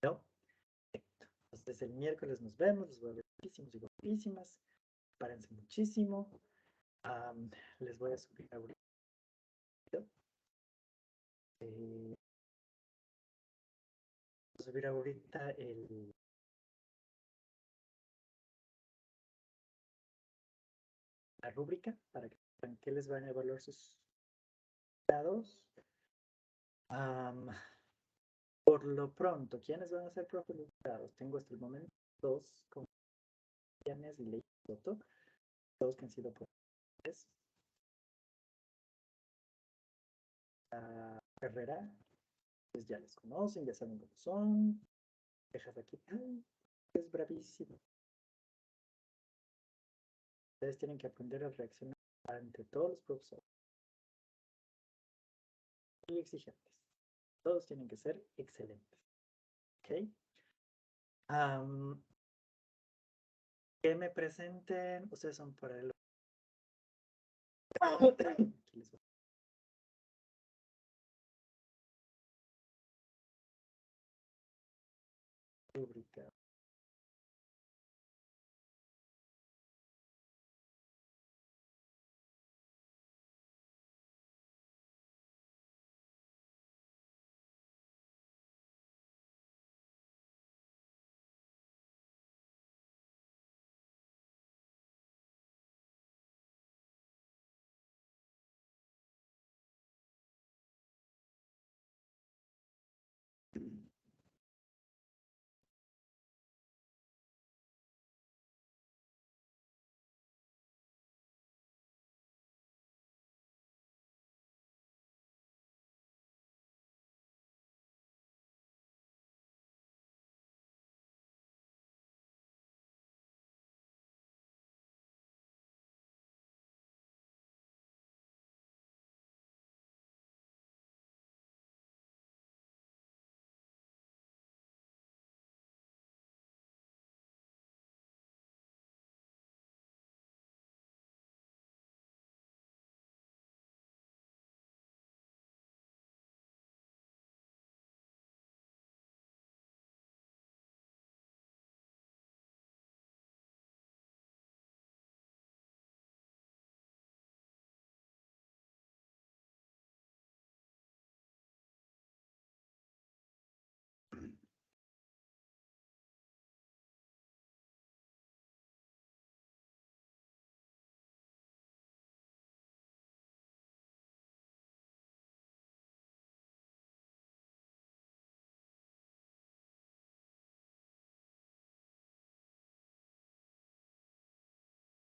¿No? Entonces el miércoles nos vemos, les voy a ver guapísimos y guapísimas. Párense muchísimo. Les voy a subir ahorita. Voy a subir ahorita la rúbrica para que sepan qué les van a evaluar sus dados. Por lo pronto, ¿quiénes van a ser profesionalizados? Tengo hasta el momento 2 con Yanes y Ley Soto, 2 que han sido profesionales. Herrera, pues ya les conocen, ya saben cómo son. Dejas aquí, es bravísimo. Ustedes tienen que aprender a reaccionar ante todos los profesores. Muy exigentes. Todos tienen que ser excelentes. ¿Ok? Que me presenten. Ustedes son para el... rúbrica.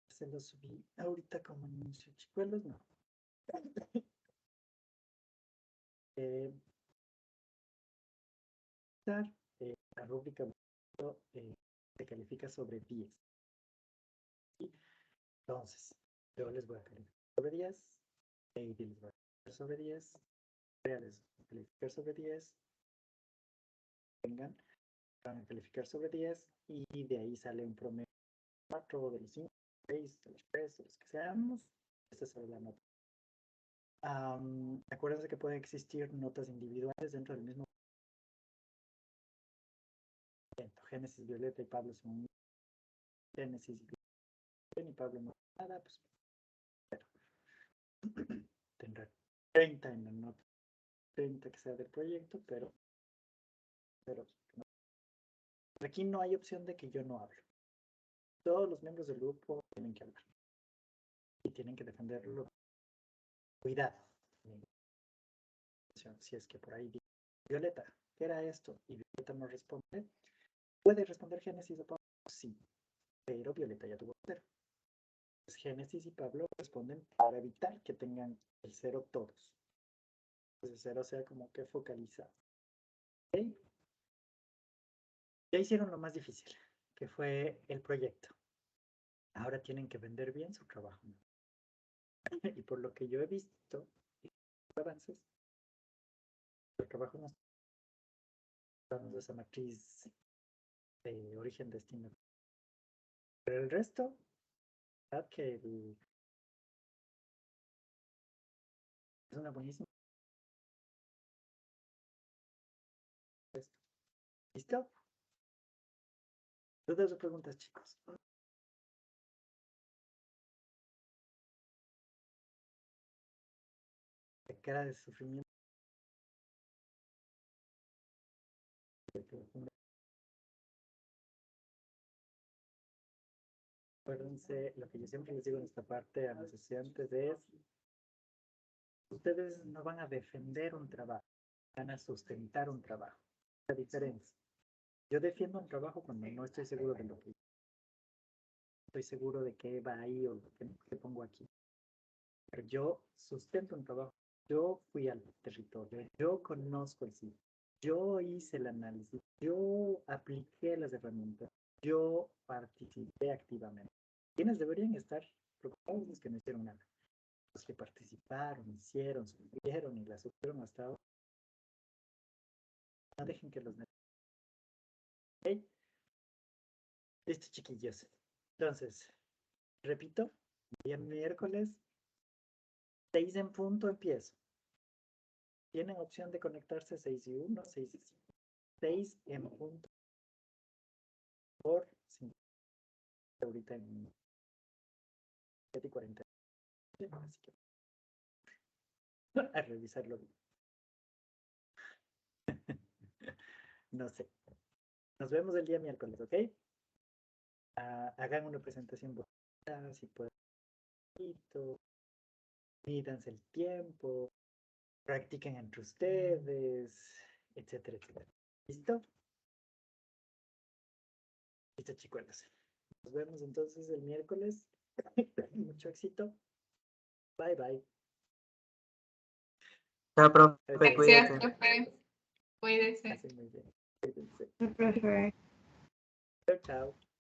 Se lo subí ahorita como anuncio, chicuelos, no. Eh, la rúbrica se califica sobre 10. Entonces, yo les voy a calificar sobre 10, les voy a calificar sobre 10, reales calificar sobre 10, vengan, van a calificar sobre 10 y de ahí sale un promedio de 4, de los 5, 6, de los 3, de los que seamos. Esta es la nota. Acuérdense que pueden existir notas individuales dentro del mismo evento. Génesis, Violeta y Pablo son Génesis y Pablo no nada, pues pero tendrá 30 en la nota, 30 que sea del proyecto, pero no. Aquí no hay opción de que yo no hable. Todos los miembros del grupo tienen que hablar y tienen que defenderlo. Cuidado. Si es que por ahí dice, Violeta, ¿qué era esto? Y Violeta no responde. ¿Puede responder Génesis o Pablo? Sí, pero Violeta ya tuvo cero. Pues Génesis y Pablo responden para evitar que tengan el cero todos. Pues el cero sea como que focalizado. ¿Okay? Ya hicieron lo más difícil, que fue el proyecto. Ahora tienen que vender bien su trabajo. Y por lo que yo he visto, avances, el trabajo no está dando esa matriz de origen, destino. Pero el resto, ¿verdad? Que es una buenísima. ¿Listo? ¿Dudas o preguntas, chicos? De cara de sufrimiento. Acuérdense, lo que yo siempre les digo en esta parte a mis estudiantes es, ustedes no van a defender un trabajo, van a sustentar un trabajo. La diferencia. Yo defiendo un trabajo cuando no estoy seguro de lo que estoy seguro de qué va ahí o lo que pongo aquí. Pero yo sustento un trabajo. Yo fui al territorio, yo conozco el sitio, yo hice el análisis, yo apliqué las herramientas, yo participé activamente. ¿Quiénes deberían estar preocupados? Los que no hicieron nada. Los que participaron, hicieron, sufrieron y la sufrieron hasta ahora. No dejen que los... ¿Okay? Listo, chiquillos. Entonces, repito, día miércoles, 6 en punto empiezo. Tienen opción de conectarse 6 y 1, 6 y 5. 6 en punto. por 5 ahorita en 7:40. Así que a revisarlo bien. No sé. Nos vemos el día miércoles, ¿ok? Hagan una presentación bonita, si pueden. Mídanse el tiempo, practiquen entre ustedes, etcétera, etcétera. ¿Listo? Listo, chicuelos. Nos vemos entonces el miércoles. Mucho éxito. Bye, bye. Chao, profe, Gracias, cuídate. profe. Cuídese. Hacen muy bien. Cuídense. Profe. Chao, chao.